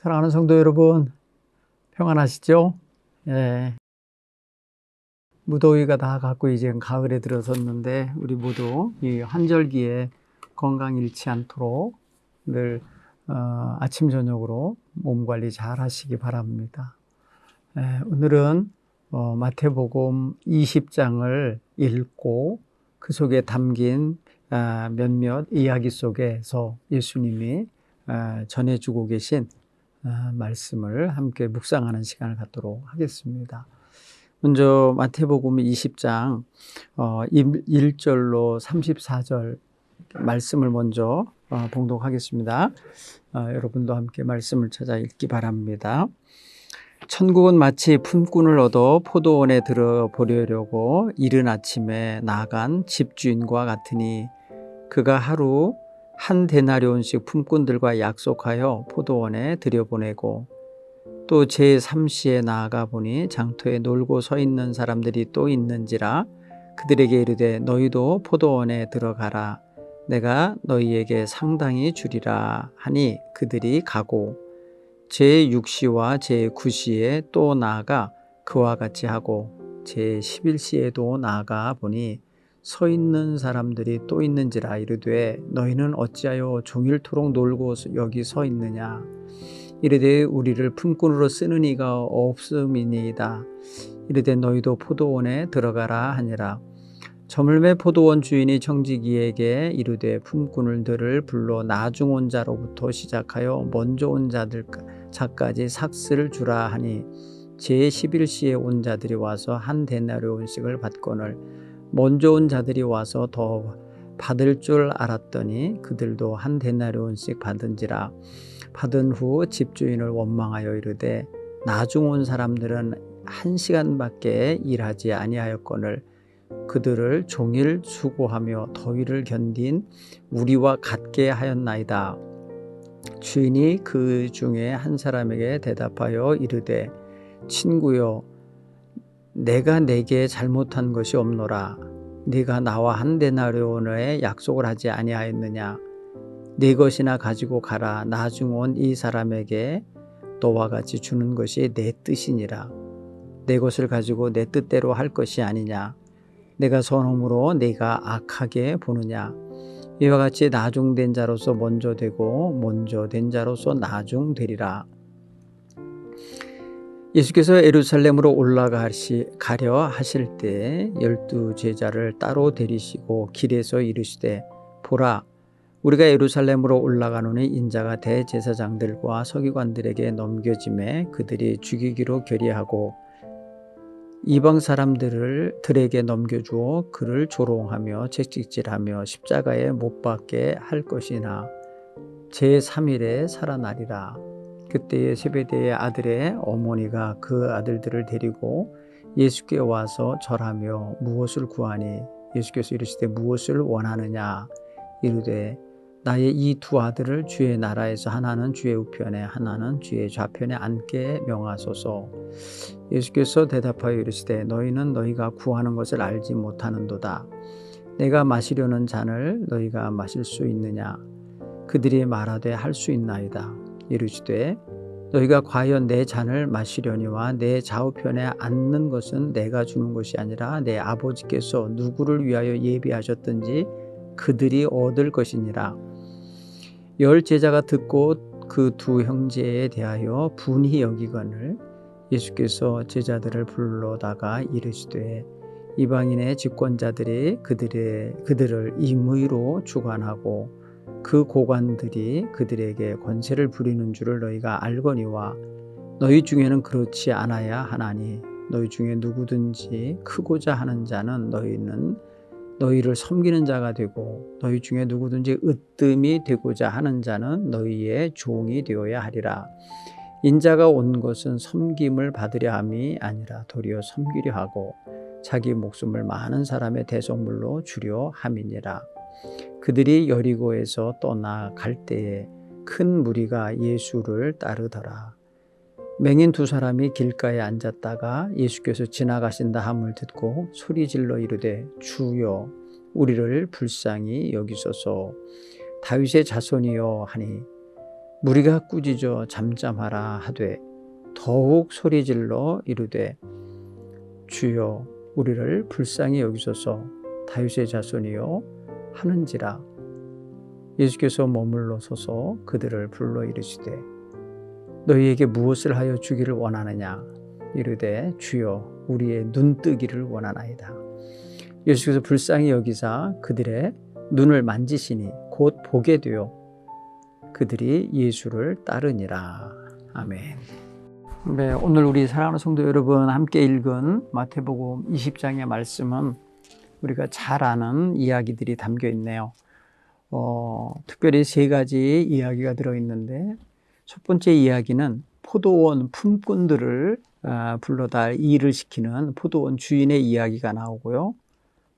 사랑하는 성도 여러분, 평안하시죠? 예. 무더위가 다 갔고 이제 가을에 들어섰는데 우리 모두 이 한절기에 건강 잃지 않도록 늘 아침 저녁으로 몸 관리 잘 하시기 바랍니다. 오늘은 마태복음 20장을 읽고 그 속에 담긴 몇몇 이야기 속에서 예수님이 전해주고 계신 말씀을 함께 묵상하는 시간을 갖도록 하겠습니다. 먼저 마태복음 20장 1절로 34절 말씀을 먼저 봉독하겠습니다. 여러분도 함께 말씀을 찾아 읽기 바랍니다. 천국은 마치 품꾼을 얻어 포도원에 들어보려고 이른 아침에 나간 집주인과 같으니 그가 하루 한 데나리온씩 품꾼들과 약속하여 포도원에 들여보내고 또 제3시에 나아가 보니 장터에 놀고 서 있는 사람들이 또 있는지라 그들에게 이르되 너희도 포도원에 들어가라 내가 너희에게 상당히 주리라 하니 그들이 가고 제6시와 제9시에 또 나아가 그와 같이 하고 제11시에도 나아가 보니 서 있는 사람들이 또 있는지라 이르되 너희는 어찌하여 종일토록 놀고 여기 서 있느냐 이르되 우리를 품꾼으로 쓰는 이가 없음이니이다. 이르되 너희도 포도원에 들어가라 하니라. 저물매 포도원 주인이 청지기에게 이르되 품꾼들을 불러 나중 온 자로부터 시작하여 먼저 온 자까지 삭스를 주라 하니 제11시에 온 자들이 와서 한 데나리온씩을 받거늘 먼저 온 자들이 와서 더 받을 줄 알았더니 그들도 한 데나리온씩 받은지라. 받은 후 집주인을 원망하여 이르되 나중 온 사람들은 1시간밖에 일하지 아니하였거늘 그들을 종일 수고하며 더위를 견딘 우리와 같게 하였나이다. 주인이 그 중에 한 사람에게 대답하여 이르되 친구여 내가 네게 잘못한 것이 없노라. 네가 나와 한 데나리온의 약속을 하지 아니하였느냐. 네 것이나 가지고 가라. 나중 온 이 사람에게 너와 같이 주는 것이 내 뜻이니라. 내 것을 가지고 내 뜻대로 할 것이 아니냐. 내가 선함으로 네가 악하게 보느냐. 이와 같이 나중된 자로서 먼저 되고 먼저 된 자로서 나중되리라. 예수께서 예루살렘으로 올라가려 하실 때 12 제자를 따로 데리시고 길에서 이르시되 보라 우리가 예루살렘으로 올라가노니 인자가 대제사장들과 서기관들에게 넘겨짐에 그들이 죽이기로 결의하고 이방 사람들에게 넘겨주어 그를 조롱하며 채찍질하며 십자가에 못 박게 할 것이나 제3일에 살아나리라. 그때에 세베대의 아들의 어머니가 그 아들들을 데리고 예수께 와서 절하며 무엇을 구하니 예수께서 이르시되 무엇을 원하느냐 이르되 나의 이 두 아들을 주의 나라에서 하나는 주의 우편에 하나는 주의 좌편에 앉게 명하소서. 예수께서 대답하여 이르시되 너희는 너희가 구하는 것을 알지 못하는도다. 내가 마시려는 잔을 너희가 마실 수 있느냐. 그들이 말하되 할 수 있나이다. 이르시되 너희가 과연 내 잔을 마시려니와 내 좌우편에 앉는 것은 내가 주는 것이 아니라 내 아버지께서 누구를 위하여 예비하셨든지 그들이 얻을 것이니라. 10 제자가 듣고 그 두 형제에 대하여 분히 여기거늘 예수께서 제자들을 불러다가 이르시되 이방인의 집권자들이 그들을 임의로 주관하고 그 고관들이 그들에게 권세를 부리는 줄을 너희가 알거니와 너희 중에는 그렇지 않아야 하나니 너희 중에 누구든지 크고자 하는 자는 너희를 섬기는 자가 되고 너희 중에 누구든지 으뜸이 되고자 하는 자는 너희의 종이 되어야 하리라. 인자가 온 것은 섬김을 받으려 함이 아니라 도리어 섬기려 하고 자기 목숨을 많은 사람의 대속물로 주려 함이니라. 그들이 여리고에서 떠나갈 때에 큰 무리가 예수를 따르더라. 맹인 2 사람이 길가에 앉았다가 예수께서 지나가신다 함을 듣고 소리질러 이르되 주여 우리를 불쌍히 여기소서. 다윗의 자손이여 하니 무리가 꾸짖어 잠잠하라 하되 더욱 소리질러 이르되 주여 우리를 불쌍히 여기소서 다윗의 자손이여 하는지라. 예수께서 머물러 서서 그들을 불러 이르시되 너희에게 무엇을 하여 주기를 원하느냐. 이르되 주여 우리의 눈뜨기를 원하나이다. 예수께서 불쌍히 여기사 그들의 눈을 만지시니 곧 보게 되어 그들이 예수를 따르니라. 아멘. 네, 오늘 우리 사랑하는 성도 여러분 함께 읽은 마태복음 20장의 말씀은 우리가 잘 아는 이야기들이 담겨 있네요. 특별히 세 가지 이야기가 들어있는데 첫 번째 이야기는 포도원 품꾼들을 불러다 일을 시키는 포도원 주인의 이야기가 나오고요.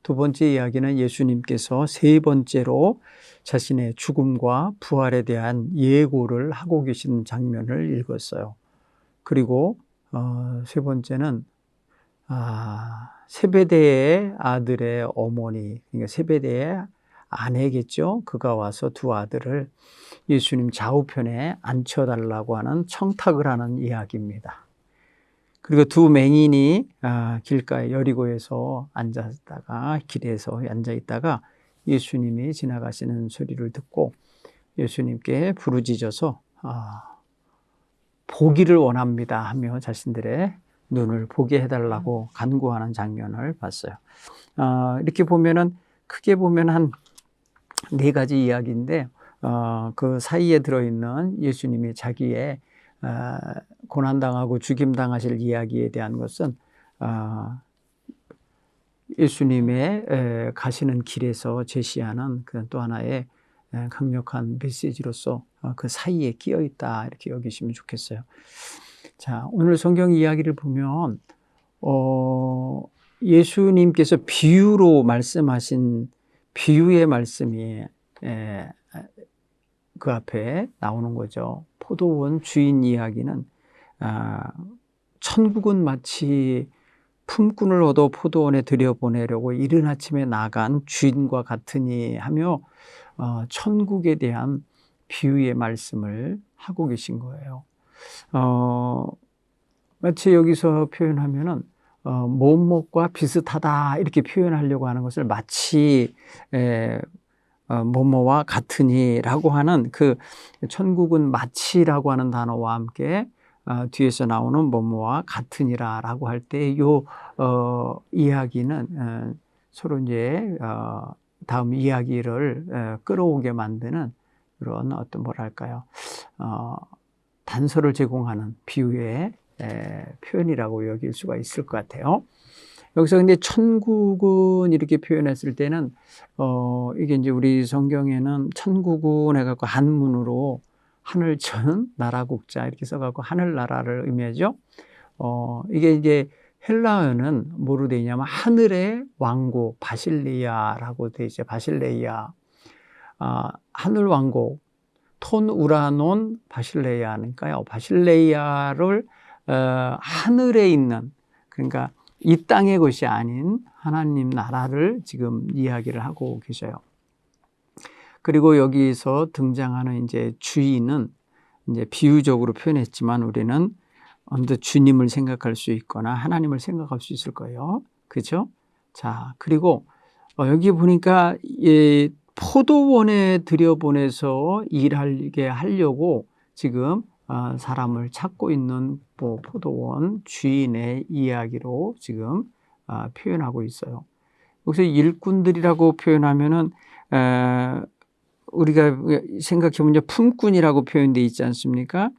두 번째 이야기는 예수님께서 세 번째로 자신의 죽음과 부활에 대한 예고를 하고 계신 장면을 읽었어요. 그리고 세 번째는 세베대의 아들의 어머니, 그러니까 세베대의 아내겠죠. 그가 와서 두 아들을 예수님 좌우편에 앉혀달라고 하는 청탁을 하는 이야기입니다. 그리고 두 맹인이 길가에 여리고에서 앉았다가 길에서 앉아있다가 예수님이 지나가시는 소리를 듣고 예수님께 부르짖어서 보기를 원합니다 하며 자신들의 눈을 보게 해달라고 간구하는 장면을 봤어요. 이렇게 보면은 크게 보면 한 네 가지 이야기인데 그 사이에 들어있는 예수님이 자기의 고난당하고 죽임당하실 이야기에 대한 것은 예수님의 가시는 길에서 제시하는 그런 또 하나의 강력한 메시지로서 그 사이에 끼어 있다 이렇게 여기시면 좋겠어요. 자, 오늘 성경 이야기를 보면 예수님께서 비유로 말씀하신 비유의 말씀이 그 앞에 나오는 거죠. 포도원 주인 이야기는 천국은 마치 품꾼을 얻어 포도원에 들여보내려고 이른 아침에 나간 주인과 같으니 하며 천국에 대한 비유의 말씀을 하고 계신 거예요. 마치 여기서 표현하면은 뭐뭐과 비슷하다 이렇게 표현하려고 하는 것을 마치 뭐뭐와 같으니라고 하는 그 천국은 마치라고 하는 단어와 함께 뒤에서 나오는 뭐뭐와 같으니라라고 할 때 요 이야기는 서로 이제 다음 이야기를 끌어오게 만드는 그런 어떤 뭐랄까요 단서를 제공하는 비유의 표현이라고 여길 수가 있을 것 같아요. 여기서 근데 천국은 이렇게 표현했을 때는 이게 이제 우리 성경에는 천국은 해갖고 한문으로 하늘천 나라국자 이렇게 써갖고 하늘나라를 의미하죠. 이게 이제 헬라어는 뭐로 되어 있냐면 하늘의 왕국 바실레이아라고 되어 있어요. 바실레이아 하늘 왕국 톤 우라논 바실레이아니까요. 바실레이아를 하늘에 있는 그러니까 이 땅의 것이 아닌 하나님 나라를 지금 이야기를 하고 계셔요. 그리고 여기서 등장하는 이제 주인은 이제 비유적으로 표현했지만 우리는 언뜻 주님을 생각할 수 있거나 하나님을 생각할 수 있을 거예요. 그죠? 자, 그리고 여기 보니까 포도원에 들여보내서 일하게 하려고 지금 사람을 찾고 있는 포도원 주인의 이야기로 지금 표현하고 있어요. 여기서 일꾼들이라고 표현하면은 우리가 생각해보면 품꾼이라고 표현되어 있지 않습니까?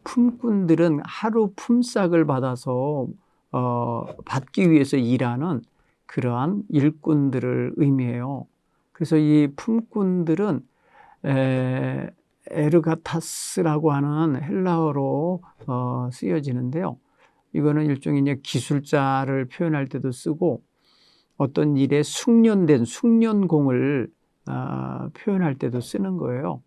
품꾼들은 하루 품삯을 받아서 받기 위해서 일하는 그러한 일꾼들을 의미해요. 그래서 이 품꾼들은 에르가타스라고 하는 헬라어로 쓰여지는데요. 이거는 일종의 이제 기술자를 표현할 때도 쓰고 어떤 일에 숙련된 숙련공을 표현할 때도 쓰는 거예요.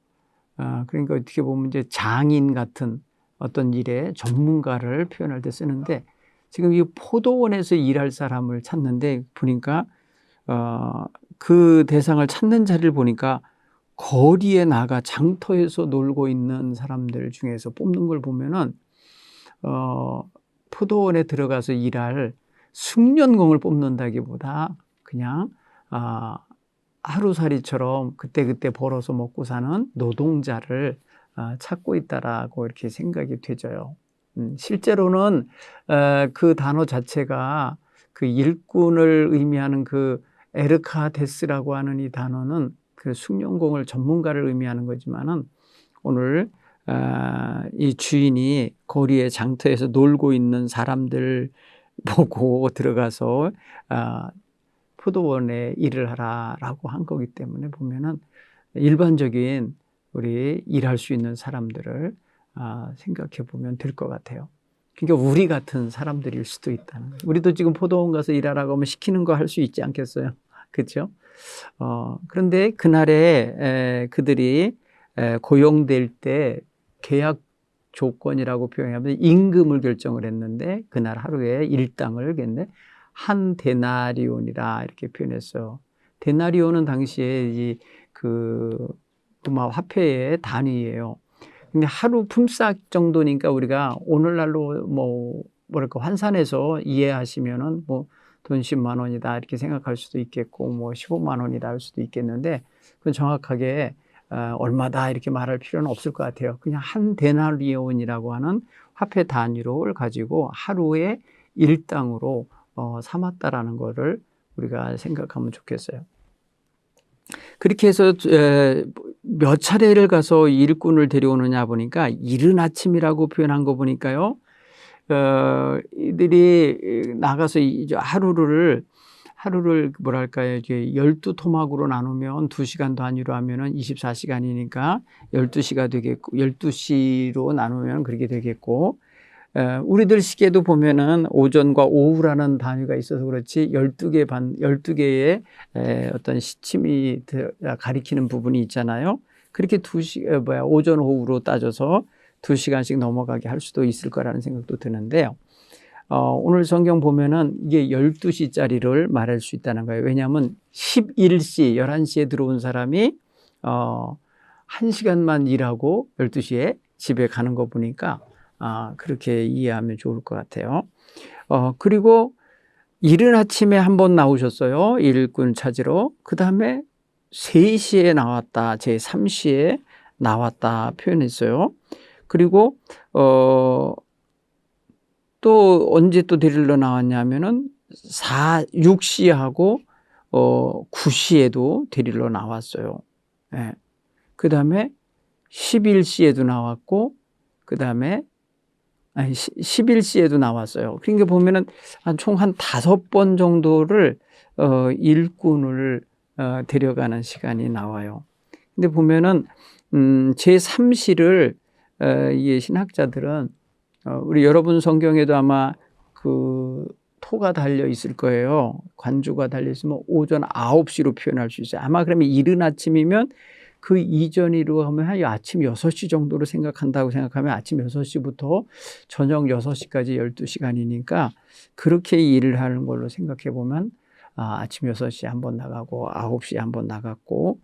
그러니까 어떻게 보면 이제 장인 같은 어떤 일의 전문가를 표현할 때 쓰는데 지금 이 포도원에서 일할 사람을 찾는데 보니까 그 대상을 찾는 자리를 보니까 거리에 나가 장터에서 놀고 있는 사람들 중에서 뽑는 걸 보면은 포도원에 들어가서 일할 숙련공을 뽑는다기보다 그냥 하루살이처럼 그때그때 벌어서 먹고 사는 노동자를 찾고 있다라고 이렇게 생각이 되져요. 실제로는 그 단어 자체가 그 일꾼을 의미하는 그 에르카데스라고 하는 이 단어는 그 숙련공을 전문가를 의미하는 거지만은 오늘 이 주인이 거리에 장터에서 놀고 있는 사람들 보고 들어가서 포도원에 일을 하라라고 한 거기 때문에 보면은 일반적인 우리 일할 수 있는 사람들을 생각해 보면 될 것 같아요. 그러니까 우리 같은 사람들일 수도 있다는 거예요. 우리도 지금 포도원 가서 일하라고 하면 시키는 거 할 수 있지 않겠어요? 그렇죠? 그런데 그날에 그들이 고용될 때 계약 조건이라고 표현하면 임금을 결정을 했는데 그날 하루에 일당을 했는데 한 데나리온이라 이렇게 표현했어요. 데나리온은 당시에 그 로마 화폐의 단위예요. 근데 하루 품삯 정도니까 우리가 오늘날로 뭐랄까 환산해서 이해하시면은 뭐 돈 10만 원이다 이렇게 생각할 수도 있겠고 뭐 15만 원이다 할 수도 있겠는데 그건 정확하게 얼마다 이렇게 말할 필요는 없을 것 같아요. 그냥 한 데나리온이라고 하는 화폐 단위를 가지고 하루에 일당으로 삼았다라는 거를 우리가 생각하면 좋겠어요. 그렇게 해서 몇 차례를 가서 일꾼을 데려오느냐 보니까 이른 아침이라고 표현한 거 보니까요. 이들이 나가서 하루를 뭐랄까요. 이제 12토막으로 나누면 2시간 단위로 하면은 24시간이니까 12시가 되겠고 12시로 나누면 그렇게 되겠고 우리들 시계도 보면은 오전과 오후라는 단위가 있어서 그렇지 12개의 어떤 시침이 가리키는 부분이 있잖아요. 그렇게 오전 오후로 따져서 2시간씩 넘어가게 할 수도 있을 거라는 생각도 드는데요. 오늘 성경 보면은 이게 12시짜리를 말할 수 있다는 거예요. 왜냐하면 11시, 11시에 들어온 사람이 1시간만 일하고 12시에 집에 가는 거 보니까 그렇게 이해하면 좋을 것 같아요. 그리고 이른 아침에 한번 나오셨어요. 일꾼 찾으러. 그 다음에 3시에 나왔다. 제3시에 나왔다 표현했어요. 그리고 또 언제 또 데리러 나왔냐면은 6시하고 9시에도 데리러 나왔어요. 네. 그 다음에 11시에도 나왔고 그 다음에 11시에도 나왔어요. 그러니까 보면은 총 한 5번 정도를 일꾼을 데려가는 시간이 나와요. 근데 보면은 제3시를 이 신학자들은 우리 여러분 성경에도 아마 그 토가 달려 있을 거예요. 관주가 달려 있으면 오전 9시로 표현할 수 있어요. 아마 그러면 이른 아침이면 그 이전이라고 하면 한 아침 6시 정도로 생각한다고 생각하면 아침 6시부터 저녁 6시까지 12시간이니까 그렇게 일을 하는 걸로 생각해 보면 아침 6시에 한번 나가고 9시에 한번 나갔고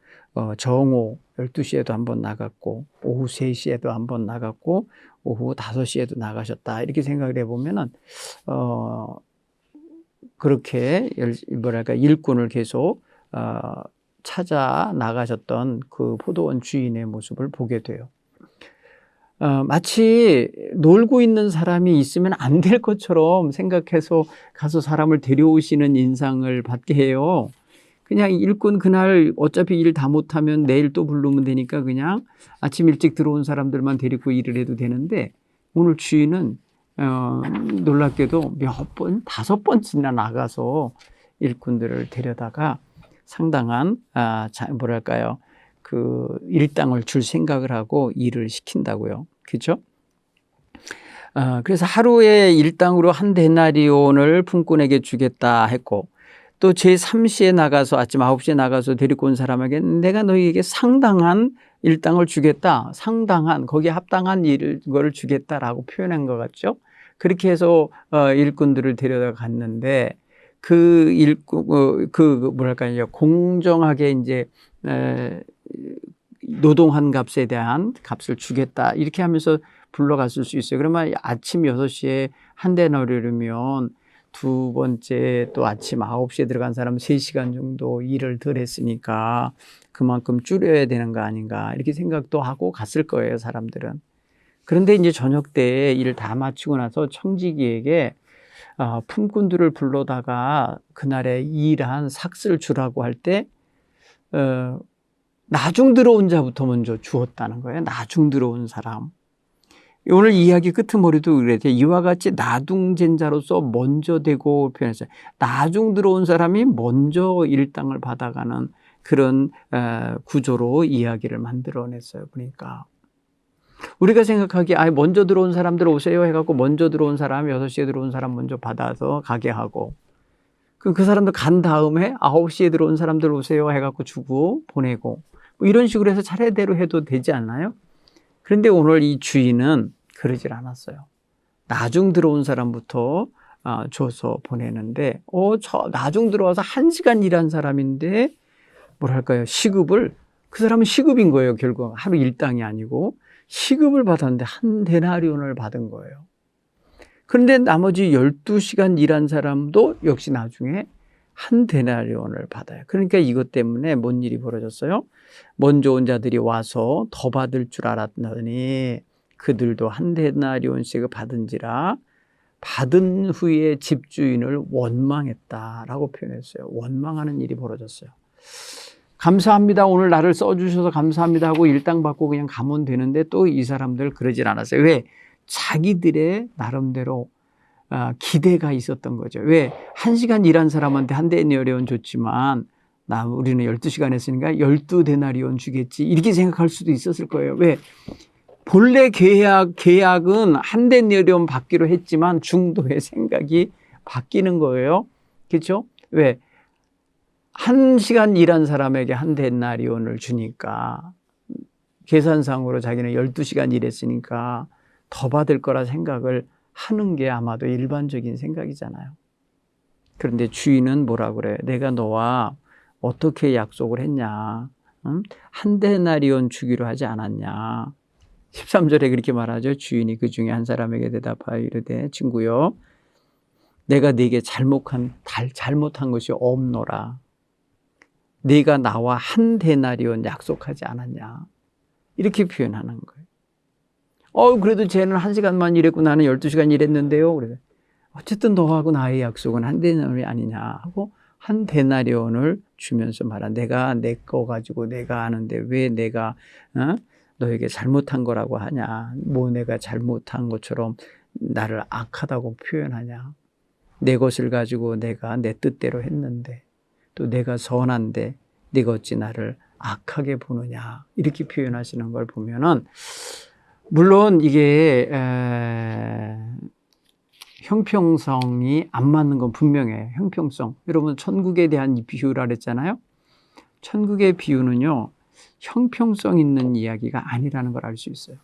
정오 12시에도 한번 나갔고 오후 3시에도 한번 나갔고 오후 5시에도 나가셨다 이렇게 생각을 해보면은 그렇게 뭐랄까 일꾼을 계속 찾아 나가셨던 그 포도원 주인의 모습을 보게 돼요. 마치 놀고 있는 사람이 있으면 안 될 것처럼 생각해서 가서 사람을 데려오시는 인상을 받게 해요. 그냥 일꾼 그날 어차피 일 다 못하면 내일 또 부르면 되니까 그냥 아침 일찍 들어온 사람들만 데리고 일을 해도 되는데 오늘 주인은 놀랍게도 몇 번, 5번쯤이나 나가서 일꾼들을 데려다가 상당한 뭐랄까요 그 일당을 줄 생각을 하고 일을 시킨다고요. 그렇죠? 그래서 하루에 일당으로 한 데나리온을 품꾼에게 주겠다 했고 또 제3시에 나가서 아침 9시에 나가서 데리고 온 사람에게 내가 너희에게 상당한 일당을 주겠다. 상당한 거기에 합당한 거를 주겠다라고 표현한 것 같죠. 그렇게 해서 일꾼들을 데려다 갔는데 그 일꾼 뭐랄까요 공정하게 이제 노동한 값에 대한 값을 주겠다. 이렇게 하면서 불러갔을 수 있어요. 그러면 아침 6시에 한 데나리온이면 두 번째 또 아침 9시에 들어간 사람은 3시간 정도 일을 덜 했으니까 그만큼 줄여야 되는 거 아닌가 이렇게 생각도 하고 갔을 거예요, 사람들은. 그런데 이제 저녁 때 일 다 마치고 나서 청지기에게 품꾼들을 불러다가 그날에 일한 삭스를 주라고 할 때 나중 들어온 자부터 먼저 주었다는 거예요. 나중 들어온 사람. 오늘 이야기 끄트머리도 그래요. 이와 같이 나중된 자로서 먼저 되고 표현했어요. 나중 들어온 사람이 먼저 일당을 받아가는 그런 구조로 이야기를 만들어냈어요. 그러니까 우리가 생각하기에 먼저 들어온 사람들 오세요 해갖고 먼저 들어온 사람 6시에 들어온 사람 먼저 받아서 가게 하고 그럼 그 사람들 간 다음에 9시에 들어온 사람들 오세요 해갖고 주고 보내고 뭐 이런 식으로 해서 차례대로 해도 되지 않나요? 그런데 오늘 이 주인은 그러질 않았어요. 나중 들어온 사람부터 줘서 보내는데 저 나중 들어와서 1시간 일한 사람인데 뭐랄까요? 시급을 그 사람은 시급인 거예요. 결국 하루 일당이 아니고 시급을 받았는데 한 데나리온을 받은 거예요. 그런데 나머지 12시간 일한 사람도 역시 나중에 한 데나리온을 받아요. 그러니까 이것 때문에 뭔 일이 벌어졌어요? 먼저 온 자들이 와서 더 받을 줄 알았더니 그들도 한 데나리온씩을 받은지라 받은 후에 집주인을 원망했다라고 표현했어요. 원망하는 일이 벌어졌어요. 감사합니다. 오늘 나를 써주셔서 감사합니다 하고 일당 받고 그냥 가면 되는데 또 이 사람들 그러질 않았어요. 왜? 자기들의 나름대로 기대가 있었던 거죠. 왜? 1시간 일한 사람한테 한 데나리온 줬지만 우리는 12시간 했으니까 12데나리온 주겠지. 이렇게 생각할 수도 있었을 거예요. 왜? 본래 계약은 한 데나리온 받기로 했지만 중도의 생각이 바뀌는 거예요. 그렇죠? 왜? 1시간 일한 사람에게 한 데나리온을 주니까 계산상으로 자기는 12시간 일했으니까 더 받을 거라 생각을 하는 게 아마도 일반적인 생각이잖아요. 그런데 주인은 뭐라 그래요? 내가 너와 어떻게 약속을 했냐? 응? 한 데나리온 주기로 하지 않았냐? 13절에 그렇게 말하죠. 주인이 그 중에 한 사람에게 대답하여 이르되 친구여 내가 네게 잘못한 것이 없노라. 네가 나와 한 데나리온 약속하지 않았냐? 이렇게 표현하는 거예요. 그래도 쟤는 1시간만 일했고 나는 12시간 일했는데요. 그래서 어쨌든 너하고 나의 약속은 한 데나리온이 아니냐 하고 한 데나리온을 주면서 말한 내가 내 거 가지고 내가 아는데 왜 내가 너에게 잘못한 거라고 하냐? 뭐 내가 잘못한 것처럼 나를 악하다고 표현하냐? 내 것을 가지고 내가 내 뜻대로 했는데 또 내가 선한데 네가 어찌 나를 악하게 보느냐 이렇게 표현하시는 걸 보면은 물론 이게 형평성이 안 맞는 건 분명해요. 형평성. 여러분 천국에 대한 비유라 그랬잖아요. 천국의 비유는요. 형평성 있는 이야기가 아니라는 걸 알 수 있어요.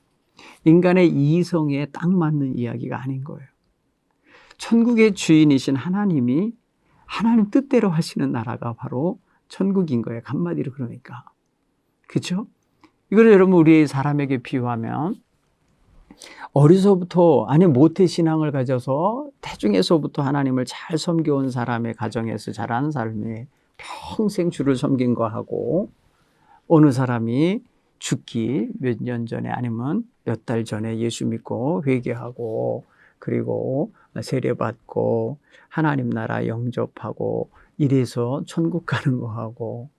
인간의 이성에 딱 맞는 이야기가 아닌 거예요. 천국의 주인이신 하나님이 하나님 뜻대로 하시는 나라가 바로 천국인 거예요. 한마디로 그러니까. 그렇죠? 이걸 여러분 우리 사람에게 비유하면 어려서부터 모태신앙을 가져서 태중에서부터 하나님을 잘 섬겨온 사람의 가정에서 자란 삶에 평생 주를 섬긴 거하고 어느 사람이 죽기 몇 년 전에 아니면 몇 달 전에 예수 믿고 회개하고 그리고 세례받고 하나님 나라 영접하고 이래서 천국 가는 거하고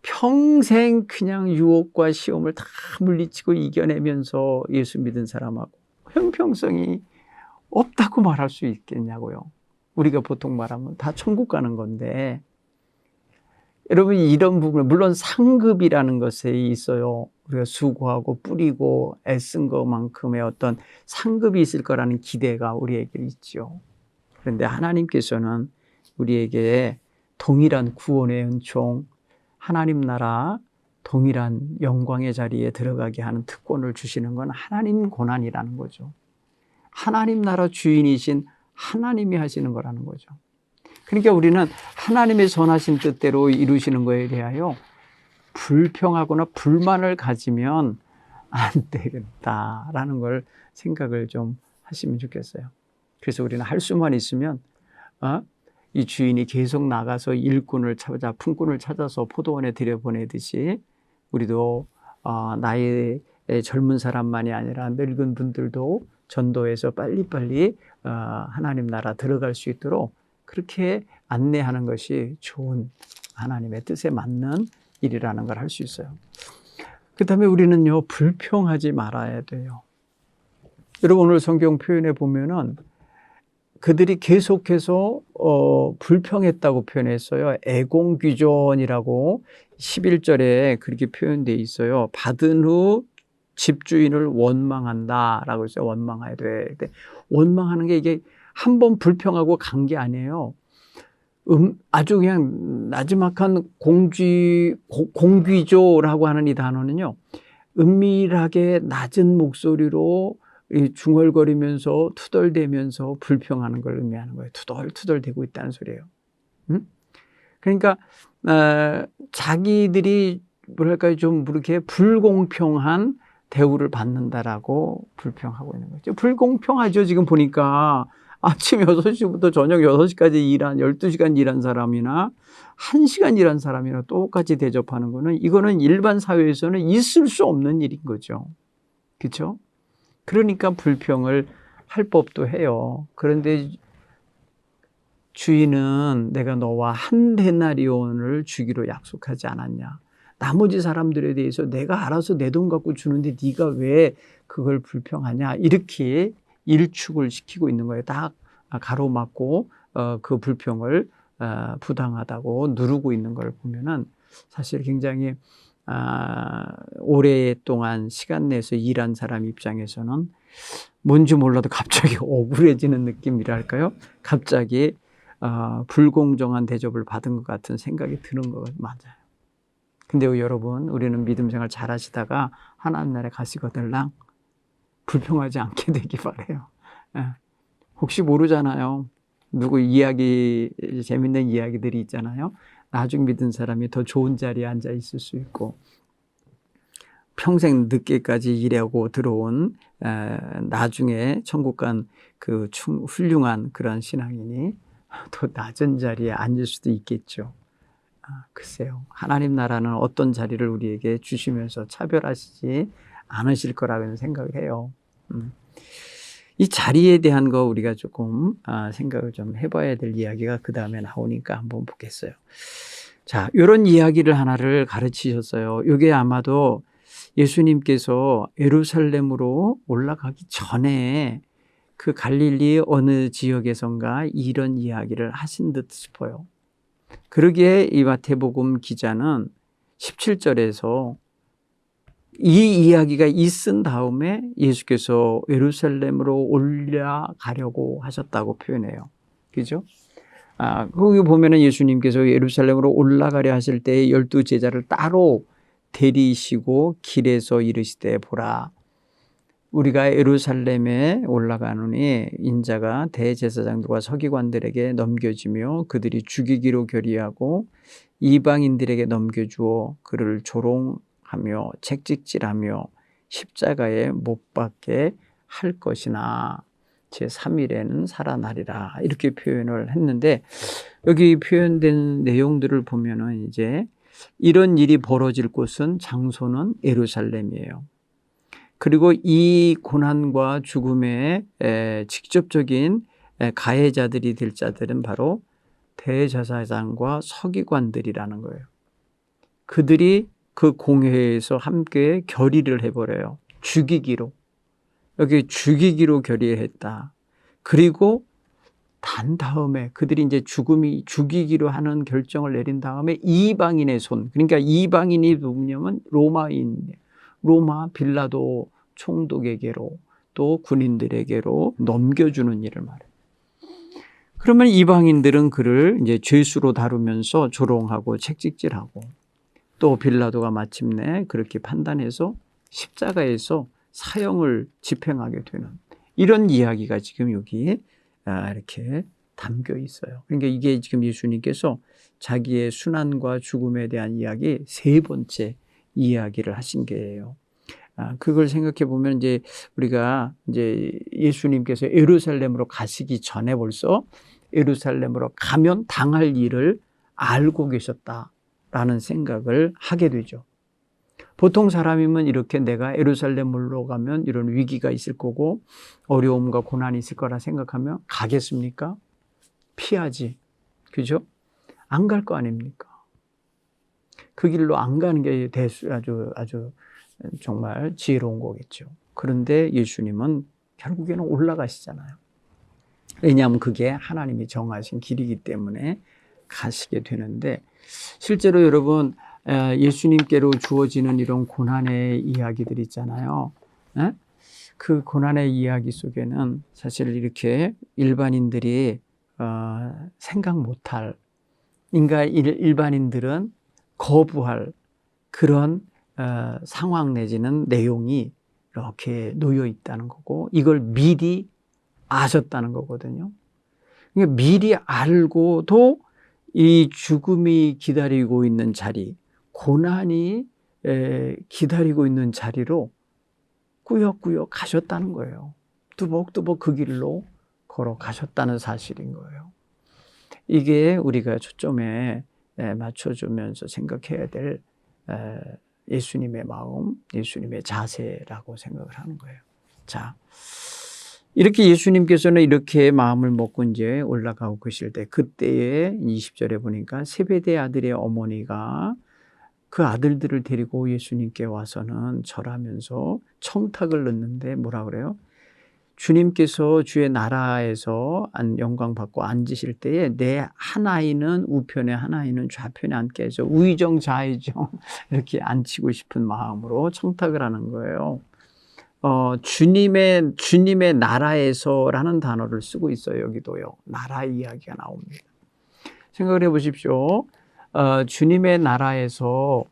평생 그냥 유혹과 시험을 다 물리치고 이겨내면서 예수 믿은 사람하고 형평성이 없다고 말할 수 있겠냐고요. 우리가 보통 말하면 다 천국 가는 건데 여러분 이런 부분 물론 상급이라는 것에 있어요. 우리가 수고하고 뿌리고 애쓴 것만큼의 어떤 상급이 있을 거라는 기대가 우리에게 있죠. 그런데 하나님께서는 우리에게 동일한 구원의 은총, 하나님 나라 동일한 영광의 자리에 들어가게 하는 특권을 주시는 건 하나님 고난이라는 거죠. 하나님 나라 주인이신 하나님이 하시는 거라는 거죠. 그러니까 우리는 하나님의 선하신 뜻대로 이루시는 거에 대하여 불평하거나 불만을 가지면 안 되겠다라는 걸 생각을 좀 하시면 좋겠어요. 그래서 우리는 할 수만 있으면 이 주인이 계속 나가서 일꾼을 찾아 품꾼을 찾아서 포도원에 들여보내듯이 우리도 나의 젊은 사람만이 아니라 늙은 분들도 전도해서 빨리빨리 하나님 나라 들어갈 수 있도록 그렇게 안내하는 것이 좋은 하나님의 뜻에 맞는 일이라는 걸 할 수 있어요. 그 다음에 우리는요, 불평하지 말아야 돼요. 여러분, 오늘 성경 표현에 보면은 그들이 계속해서 불평했다고 표현했어요. 애공귀존이라고 11절에 그렇게 표현되어 있어요. 받은 후 집주인을 원망한다라고 했어요. 원망해야 돼. 원망하는 게 이게 한 번 불평하고 간 게 아니에요. 아주 그냥 나지막한 공귀조라고 하는 이 단어는요, 은밀하게 낮은 목소리로 중얼거리면서 투덜대면서 불평하는 걸 의미하는 거예요. 투덜투덜대고 있다는 소리예요. 그러니까 자기들이 뭐랄까요, 좀 그렇게 불공평한 대우를 받는다라고 불평하고 있는 거죠. 불공평하죠. 지금 보니까 아침 6시부터 저녁 6시까지 일한 12시간 일한 사람이나 1시간 일한 사람이나 똑같이 대접하는 거는 이거는 일반 사회에서는 있을 수 없는 일인 거죠. 그렇죠? 그러니까 불평을 할 법도 해요. 그런데 주인은 내가 너와 한 데나리온을 주기로 약속하지 않았냐. 나머지 사람들에 대해서 내가 알아서 내 돈 갖고 주는데 네가 왜 그걸 불평하냐. 이렇게 일축을 시키고 있는 거예요. 딱 가로막고 그 불평을 부당하다고 누르고 있는 걸 보면은 사실 굉장히 오랫동안 시간 내서 일한 사람 입장에서는 뭔지 몰라도 갑자기 억울해지는 느낌이랄까요? 갑자기 불공정한 대접을 받은 것 같은 생각이 드는 것 맞아요. 근데 여러분, 우리는 믿음 생활 잘 하시다가 하나님 나라에 가시거들랑 불평하지 않게 되기 바라요. 혹시 모르잖아요. 누구 재밌는 이야기들이 있잖아요. 나중 믿은 사람이 더 좋은 자리에 앉아 있을 수 있고, 평생 늦게까지 일하고 들어온 나중에 천국 간 그 훌륭한 그런 신앙인이 더 낮은 자리에 앉을 수도 있겠죠. 글쎄요. 하나님 나라는 어떤 자리를 우리에게 주시면서 차별하시지 않으실 거라는 생각을 해요. 이 자리에 대한 거 우리가 조금 생각을 좀 해봐야 될 이야기가 그 다음에 나오니까 한번 보겠어요. 자, 이런 이야기를 하나를 가르치셨어요. 이게 아마도 예수님께서 예루살렘으로 올라가기 전에 그 갈릴리 어느 지역에선가 이런 이야기를 하신 듯 싶어요. 그러기에 이 마태복음 기자는 17절에서 이 이야기가 있은 다음에 예수께서 예루살렘으로 올라가려고 하셨다고 표현해요. 그죠? 거기 보면은 예수님께서 예루살렘으로 올라가려 하실 때 12 제자를 따로 데리시고 길에서 이르시되 보라. 우리가 예루살렘에 올라가노니 인자가 대제사장들과 서기관들에게 넘겨지며 그들이 죽이기로 결의하고 이방인들에게 넘겨주어 그를 조롱하며 책찍질하며 십자가에 못 박게 할 것이나 제3일에는 살아나리라. 이렇게 표현을 했는데 여기 표현된 내용들을 보면은 이제 이런 일이 벌어질 곳은 장소는 예루살렘이에요. 그리고 이 고난과 죽음의 직접적인 가해자들이 될 자들은 바로 대제사장과 서기관들이라는 거예요. 그들이 그 공회에서 함께 결의를 해버려요. 죽이기로. 여기 죽이기로 결의했다. 그리고 단 다음에 그들이 이제 죽이기로 하는 결정을 내린 다음에 이방인의 손, 그러니까 이방인이 누구냐면 로마인이에요. 로마 빌라도 총독에게로 또 군인들에게로 넘겨주는 일을 말해요. 그러면 이방인들은 그를 이제 죄수로 다루면서 조롱하고 책찍질하고 또 빌라도가 마침내 그렇게 판단해서 십자가에서 사형을 집행하게 되는 이런 이야기가 지금 여기 이렇게 담겨 있어요. 그러니까 이게 지금 예수님께서 자기의 순환과 죽음에 대한 이야기 세 번째 이야기를 하신 게예요. 그걸 생각해 보면 이제 우리가 이제 예수님께서 예루살렘으로 가시기 전에 벌써 예루살렘으로 가면 당할 일을 알고 계셨다라는 생각을 하게 되죠. 보통 사람이면 이렇게 내가 예루살렘으로 가면 이런 위기가 있을 거고 어려움과 고난이 있을 거라 생각하면 가겠습니까? 피하지. 그죠? 안 갈 거 아닙니까? 그 길로 안 가는 게 아주 정말 지혜로운 거겠죠. 그런데 예수님은 결국에는 올라가시잖아요. 왜냐하면 그게 하나님이 정하신 길이기 때문에 가시게 되는데, 실제로 여러분 예수님께로 주어지는 이런 고난의 이야기들 있잖아요. 그 고난의 이야기 속에는 사실 이렇게 일반인들이 생각 못할, 일반인들은 거부할 그런 상황 내지는 내용이 이렇게 놓여 있다는 거고, 이걸 미리 아셨다는 거거든요. 그러니까 미리 알고도 이 죽음이 기다리고 있는 자리, 고난이 기다리고 있는 자리로 꾸역꾸역 가셨다는 거예요. 뚜벅뚜벅 그 길로 걸어가셨다는 사실인 거예요. 이게 우리가 초점에 맞춰주면서 생각해야 될 예수님의 마음, 예수님의 자세라고 생각을 하는 거예요. 자, 이렇게 예수님께서는 이렇게 마음을 먹고 이제 올라가고 계실 때, 그때에 20절에 보니까 세베대 아들의 어머니가 그 아들들을 데리고 예수님께 와서는 절하면서 청탁을 넣는데 뭐라 그래요? 주님께서 주의 나라에서 영광 받고 앉으실 때에 내 한 아이는 우편에 한 아이는 좌편에 앉게 해서 우의정 좌의정 이렇게 앉히고 싶은 마음으로 청탁을 하는 거예요. 주님의 나라에서라는 단어를 쓰고 있어요. 여기도요. 나라 이야기가 나옵니다. 생각을 해 보십시오. 주님의 나라에서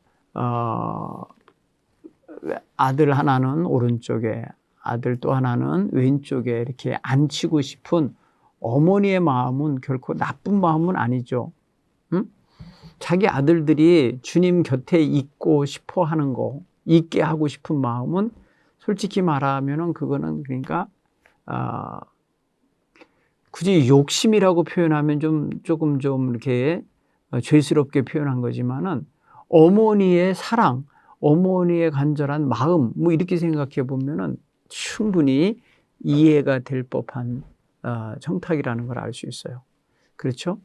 아들 하나는 오른쪽에, 아들 또 하나는 왼쪽에 이렇게 앉히고 싶은 어머니의 마음은 결코 나쁜 마음은 아니죠. 응? 자기 아들들이 주님 곁에 있고 싶어 하는 거, 있게 하고 싶은 마음은 솔직히 말하면은 그거는 그러니까 굳이 욕심이라고 표현하면 조금 이렇게 죄스럽게 표현한 거지만은 어머니의 사랑, 어머니의 간절한 마음, 뭐 이렇게 생각해 보면은 충분히 이해가 될 법한 청탁이라는 걸 알 수 있어요. 그렇죠?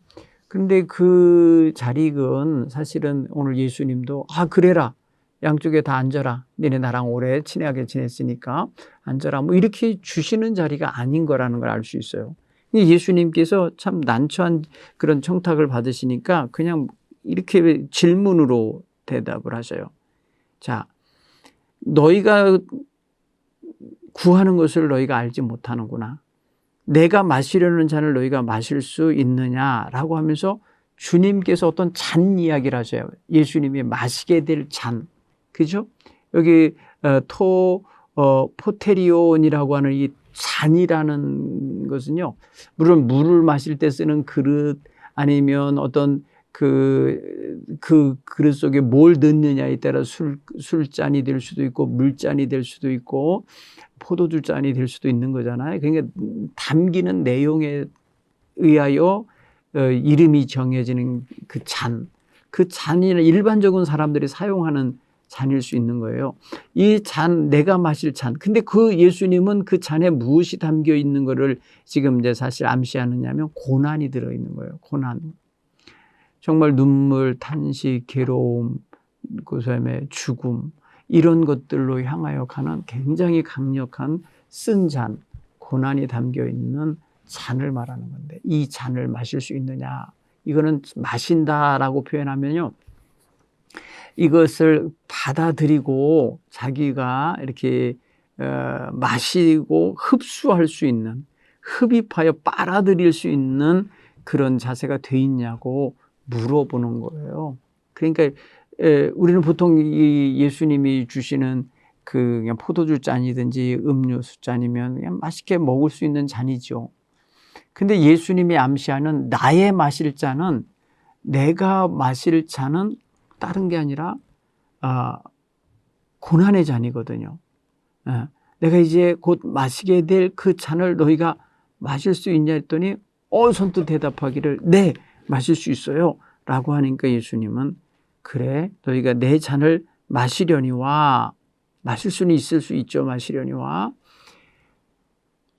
그런데 그 자리는 사실은 오늘 예수님도 그래라. 양쪽에 다 앉아라. 너네 나랑 오래 친하게 지냈으니까 앉아라. 뭐 이렇게 주시는 자리가 아닌 거라는 걸 알 수 있어요. 예수님께서 참 난처한 그런 청탁을 받으시니까 그냥 이렇게 질문으로 대답을 하셔요. 자, 너희가 구하는 것을 너희가 알지 못하는구나. 내가 마시려는 잔을 너희가 마실 수 있느냐라고 하면서 주님께서 어떤 잔 이야기를 하셔요. 예수님이 마시게 될 잔. 그죠? 여기 포테리온이라고 하는 이 잔이라는 것은요, 물론 물을 마실 때 쓰는 그릇 아니면 어떤 그 그릇 속에 뭘 넣느냐에 따라 술잔이 될 수도 있고 물잔이 될 수도 있고 포도주 잔이 될 수도 있는 거잖아요. 그러니까 담기는 내용에 의하여 이름이 정해지는 그 잔이는 일반적인 사람들이 사용하는 잔일 수 있는 거예요. 이 잔, 내가 마실 잔. 근데 그 예수님은 그 잔에 무엇이 담겨 있는 거를 지금 이제 사실 암시하느냐면 고난이 들어있는 거예요. 고난. 정말 눈물, 탄식, 괴로움, 그다음에 죽음, 이런 것들로 향하여 가는 굉장히 강력한 쓴 잔, 고난이 담겨 있는 잔을 말하는 건데, 이 잔을 마실 수 있느냐? 이거는 마신다라고 표현하면요, 이것을 받아들이고 자기가 이렇게 마시고 흡수할 수 있는, 흡입하여 빨아들일 수 있는 그런 자세가 돼 있냐고 물어보는 거예요. 그러니까 우리는 보통 이 예수님이 주시는 그냥 포도주 잔이든지 음료수 잔이면 그냥 맛있게 먹을 수 있는 잔이죠. 근데 예수님이 암시하는 나의 마실 잔은, 내가 마실 잔은 다른 게 아니라 고난의 잔이거든요. 내가 이제 곧 마시게 될 그 잔을 너희가 마실 수 있냐 했더니 선뜻 대답하기를 네, 마실 수 있어요 라고 하니까 예수님은 그래, 너희가 내 잔을 마시려니와, 마실 수는 있을 수 있죠. 마시려니와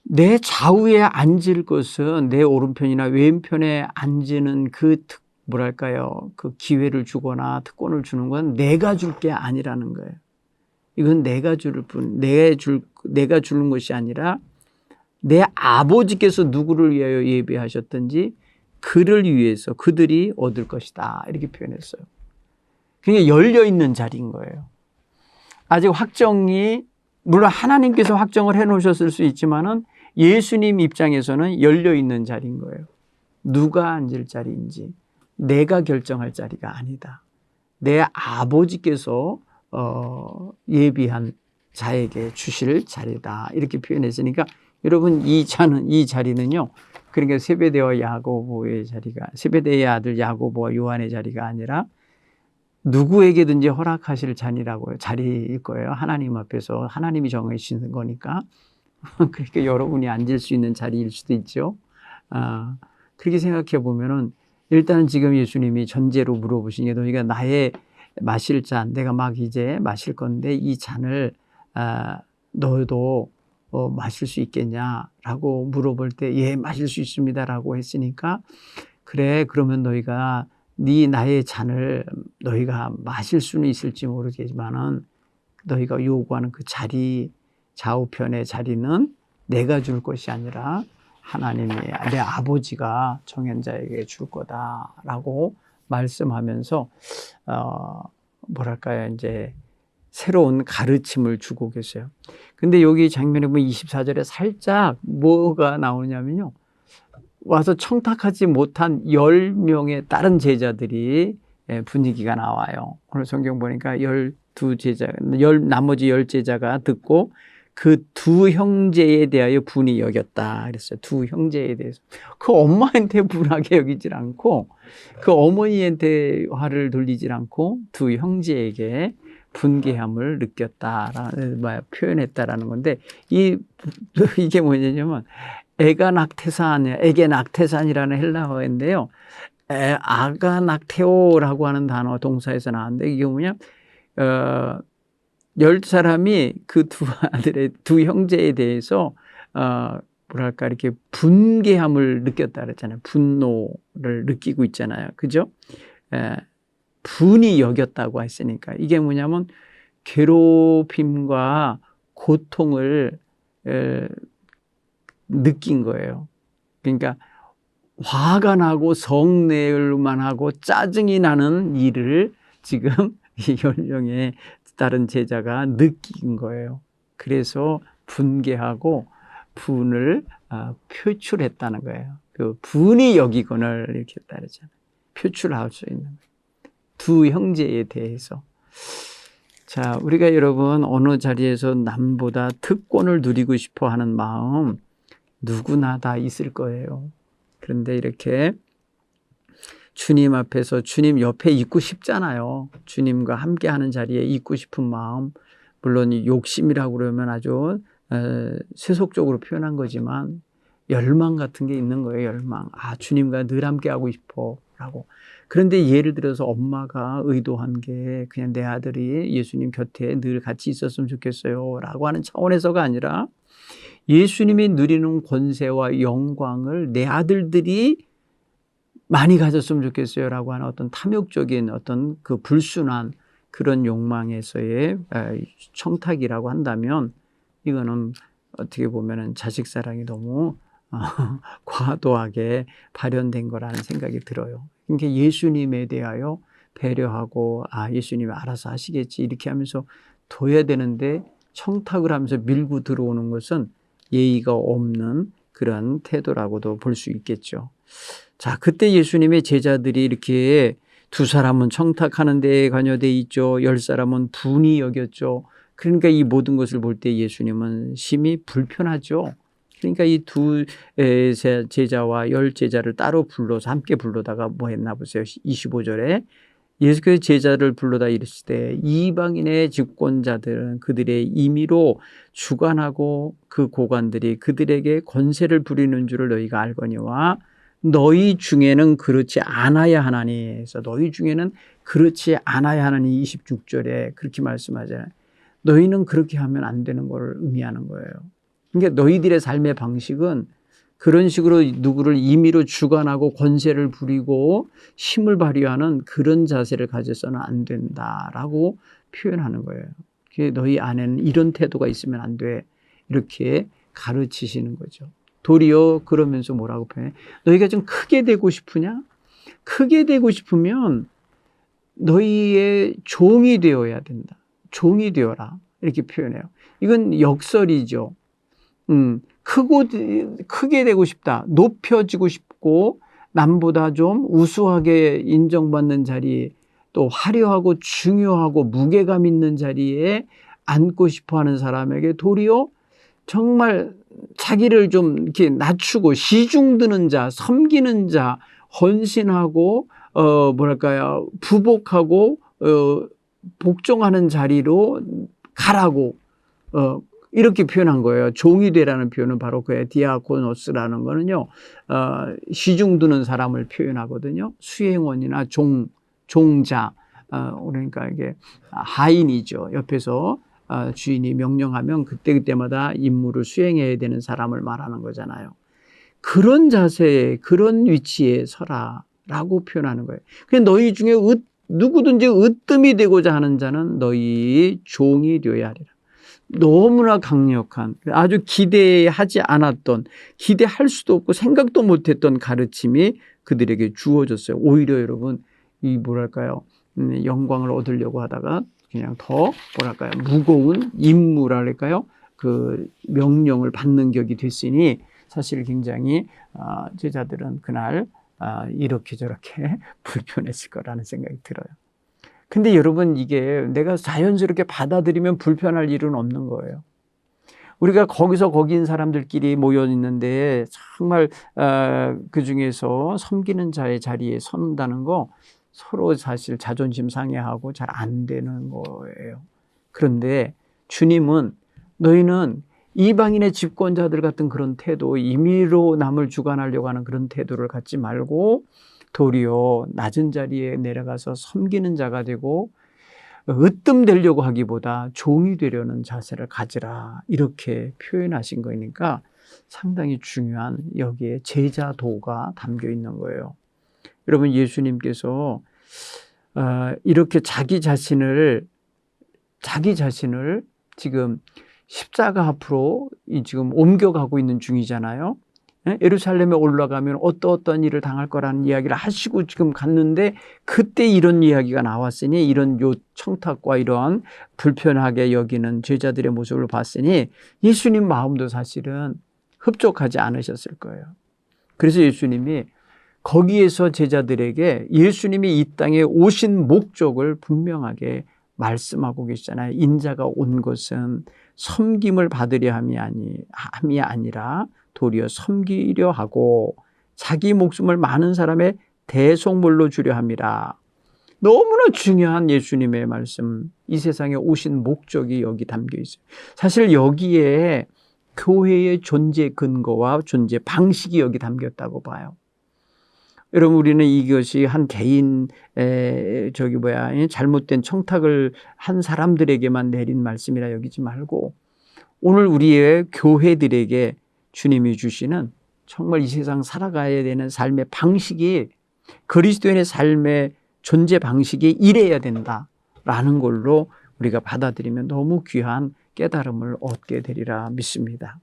내 좌우에 앉을 것은, 내 오른편이나 왼편에 앉는 그 그 기회를 주거나 특권을 주는 건 내가 줄 게 아니라는 거예요. 이건 내가 줄 뿐, 내가 주는 것이 아니라 내 아버지께서 누구를 위하여 예비하셨든지 그를 위해서 그들이 얻을 것이다, 이렇게 표현했어요. 그러니까 열려있는 자리인 거예요. 아직 확정이, 물론 하나님께서 확정을 해놓으셨을 수 있지만은 예수님 입장에서는 열려있는 자리인 거예요. 누가 앉을 자리인지 내가 결정할 자리가 아니다. 내 아버지께서 예비한 자에게 주실 자리다, 이렇게 표현했으니까 여러분, 이 자리는요, 그러니까 세베대와 야고보의 자리가, 세베대의 아들 야고보와 요한의 자리가 아니라 누구에게든지 허락하실 자리일 거예요. 하나님 앞에서 하나님이 정해주시는 거니까. 그러니까 여러분이 앉을 수 있는 자리일 수도 있죠. 그렇게 생각해 보면은 일단은 지금 예수님이 전제로 물어보신 게, 너희가 나의 마실 잔, 내가 막 이제 마실 건데 이 잔을 너도 마실 수 있겠냐라고 물어볼 때 예, 마실 수 있습니다라고 했으니까, 그래, 그러면 너희가 나의 잔을 너희가 마실 수는 있을지 모르겠지만은 너희가 요구하는 그 자리, 좌우편의 자리는 내가 줄 것이 아니라 하나님이, 내 아버지가 정한 자에게 줄 거다라고 말씀하면서 이제 새로운 가르침을 주고 계세요. 근데 여기 장면에 보면 24절에 살짝 뭐가 나오냐면요, 와서 청탁하지 못한 10명의 다른 제자들이 분위기가 나와요. 오늘 성경 보니까 나머지 10제자가 듣고 그 두 형제에 대하여 분이 여겼다 그랬어요. 두 형제에 대해서. 그 엄마한테 분하게 여기질 않고, 그 어머니한테 화를 돌리질 않고 두 형제에게 분개함을 느꼈다라는, 표현했다라는 건데, 이게 뭐냐면 에게 낙태산이라는 헬라어인데요. 아가낙테오라고 하는 단어, 동사에서 나왔는데, 이게 뭐냐, 10사람이 그 두 형제에 대해서 이렇게 분개함을 느꼈다 그랬잖아요. 분노를 느끼고 있잖아요. 그죠? 분이 여겼다고 했으니까, 이게 뭐냐면 괴롭힘과 고통을 느낀 거예요. 그러니까 화가 나고 성내열만 하고 짜증이 나는 일을 지금 이 10명의 다른 제자가 느낀 거예요. 그래서 분개하고 분을 표출했다는 거예요. 그 분이 여기거늘 이렇게 했다 그러잖아요. 표출할 수 있는 거예요. 두 형제에 대해서. 자, 우리가 여러분 어느 자리에서 남보다 특권을 누리고 싶어 하는 마음 누구나 다 있을 거예요. 그런데 이렇게 주님 앞에서 주님 옆에 있고 싶잖아요. 주님과 함께하는 자리에 있고 싶은 마음, 물론 욕심이라고 그러면 아주 세속적으로 표현한 거지만 열망 같은 게 있는 거예요. 열망. 주님과 늘 함께하고 싶어라고. 그런데 예를 들어서 엄마가 의도한 게 그냥 내 아들이 예수님 곁에 늘 같이 있었으면 좋겠어요 라고 하는 차원에서가 아니라, 예수님이 누리는 권세와 영광을 내 아들들이 많이 가졌으면 좋겠어요 라고 하는 어떤 탐욕적인 어떤 그 불순한 그런 욕망에서의 청탁이라고 한다면, 이거는 어떻게 보면은 자식 사랑이 너무 과도하게 발현된 거라는 생각이 들어요. 그러니까 예수님에 대하여 배려하고 예수님이 알아서 하시겠지 이렇게 하면서 둬야 되는데, 청탁을 하면서 밀고 들어오는 것은 예의가 없는 그런 태도라고도 볼 수 있겠죠. 자, 그때 예수님의 제자들이 이렇게 2사람은 청탁하는 데에 관여되어 있죠. 10사람은 분이 여겼죠. 그러니까 이 모든 것을 볼 때 예수님은 심히 불편하죠. 그러니까 이 두 제자와 10 제자를 따로 불러서 함께 불러다가 뭐 했나 보세요. 25절에 예수께서 제자를 불러다 이르시되 이방인의 집권자들은 그들의 임의로 주관하고 그 고관들이 그들에게 권세를 부리는 줄을 너희가 알거니와 너희 중에는 그렇지 않아야 하나니. 그래서 너희 중에는 그렇지 않아야 하나니 26절에 그렇게 말씀하잖아요. 너희는 그렇게 하면 안 되는 걸 의미하는 거예요. 그러니까 너희들의 삶의 방식은 그런 식으로 누구를 임의로 주관하고 권세를 부리고 힘을 발휘하는 그런 자세를 가져서는 안 된다라고 표현하는 거예요. 너희 안에는 이런 태도가 있으면 안 돼. 이렇게 가르치시는 거죠. 도리어 그러면서 뭐라고 표현해? 너희가 좀 크게 되고 싶으냐? 크게 되고 싶으면 너희의 종이 되어야 된다. 종이 되어라. 이렇게 표현해요. 이건 역설이죠. 크게 되고 싶다. 높여지고 싶고 남보다 좀 우수하게 인정받는 자리에 또 화려하고 중요하고 무게감 있는 자리에 앉고 싶어 하는 사람에게 도리어 정말 자기를 좀 이렇게 낮추고 시중드는 자, 섬기는 자, 헌신하고 뭐랄까요, 부복하고 복종하는 자리로 가라고 이렇게 표현한 거예요. 종이 되라는 표현은 바로 그 디아코노스라는 거는요, 시중드는 사람을 표현하거든요. 수행원이나 종자, 그러니까 이게 하인이죠. 옆에서 주인이 명령하면 그때그때마다 임무를 수행해야 되는 사람을 말하는 거잖아요. 그런 자세에, 그런 위치에 서라라고 표현하는 거예요. 그냥 너희 중에 누구든지 으뜸이 되고자 하는 자는 너희 종이 되어야 하리라. 너무나 강력한, 아주 기대하지 않았던, 기대할 수도 없고 생각도 못했던 가르침이 그들에게 주어졌어요. 오히려 여러분, 이 뭐랄까요, 영광을 얻으려고 하다가 그냥 더 뭐랄까요, 무거운 임무랄까요, 그 명령을 받는 격이 됐으니 사실 굉장히 제자들은 그날 이렇게 저렇게 불편했을 거라는 생각이 들어요. 근데 여러분, 이게 내가 자연스럽게 받아들이면 불편할 일은 없는 거예요. 우리가 거기서 거기인 사람들끼리 모여 있는데 정말 그 중에서 섬기는 자의 자리에 선다는 거 서로 사실 자존심 상해하고 잘 안 되는 거예요. 그런데 주님은 너희는 이방인의 집권자들 같은 그런 태도, 임의로 남을 주관하려고 하는 그런 태도를 갖지 말고 도리어 낮은 자리에 내려가서 섬기는 자가 되고 으뜸되려고 하기보다 종이 되려는 자세를 가지라, 이렇게 표현하신 거니까 상당히 중요한 여기에 제자도가 담겨 있는 거예요. 여러분, 예수님께서 이렇게 자기 자신을 지금 십자가 앞으로 지금 옮겨가고 있는 중이잖아요. 예루살렘에 올라가면 어떤 일을 당할 거라는 이야기를 하시고 지금 갔는데 그때 이런 이야기가 나왔으니 이런 요 청탁과 이러한 불편하게 여기는 제자들의 모습을 봤으니 예수님 마음도 사실은 흡족하지 않으셨을 거예요. 그래서 예수님이 거기에서 제자들에게 예수님이 이 땅에 오신 목적을 분명하게 말씀하고 계시잖아요. 인자가 온 것은 섬김을 받으려 함이 아니라 도리어 섬기려 하고 자기 목숨을 많은 사람의 대속물로 주려 함이라. 너무나 중요한 예수님의 말씀, 이 세상에 오신 목적이 여기 담겨 있어요. 사실 여기에 교회의 존재 근거와 존재 방식이 여기 담겼다고 봐요. 여러분, 우리는 이것이 한 개인 잘못된 청탁을 한 사람들에게만 내린 말씀이라 여기지 말고 오늘 우리의 교회들에게 주님이 주시는 정말 이 세상 살아가야 되는 삶의 방식이, 그리스도인의 삶의 존재 방식이 이래야 된다라는 걸로 우리가 받아들이면 너무 귀한 깨달음을 얻게 되리라 믿습니다.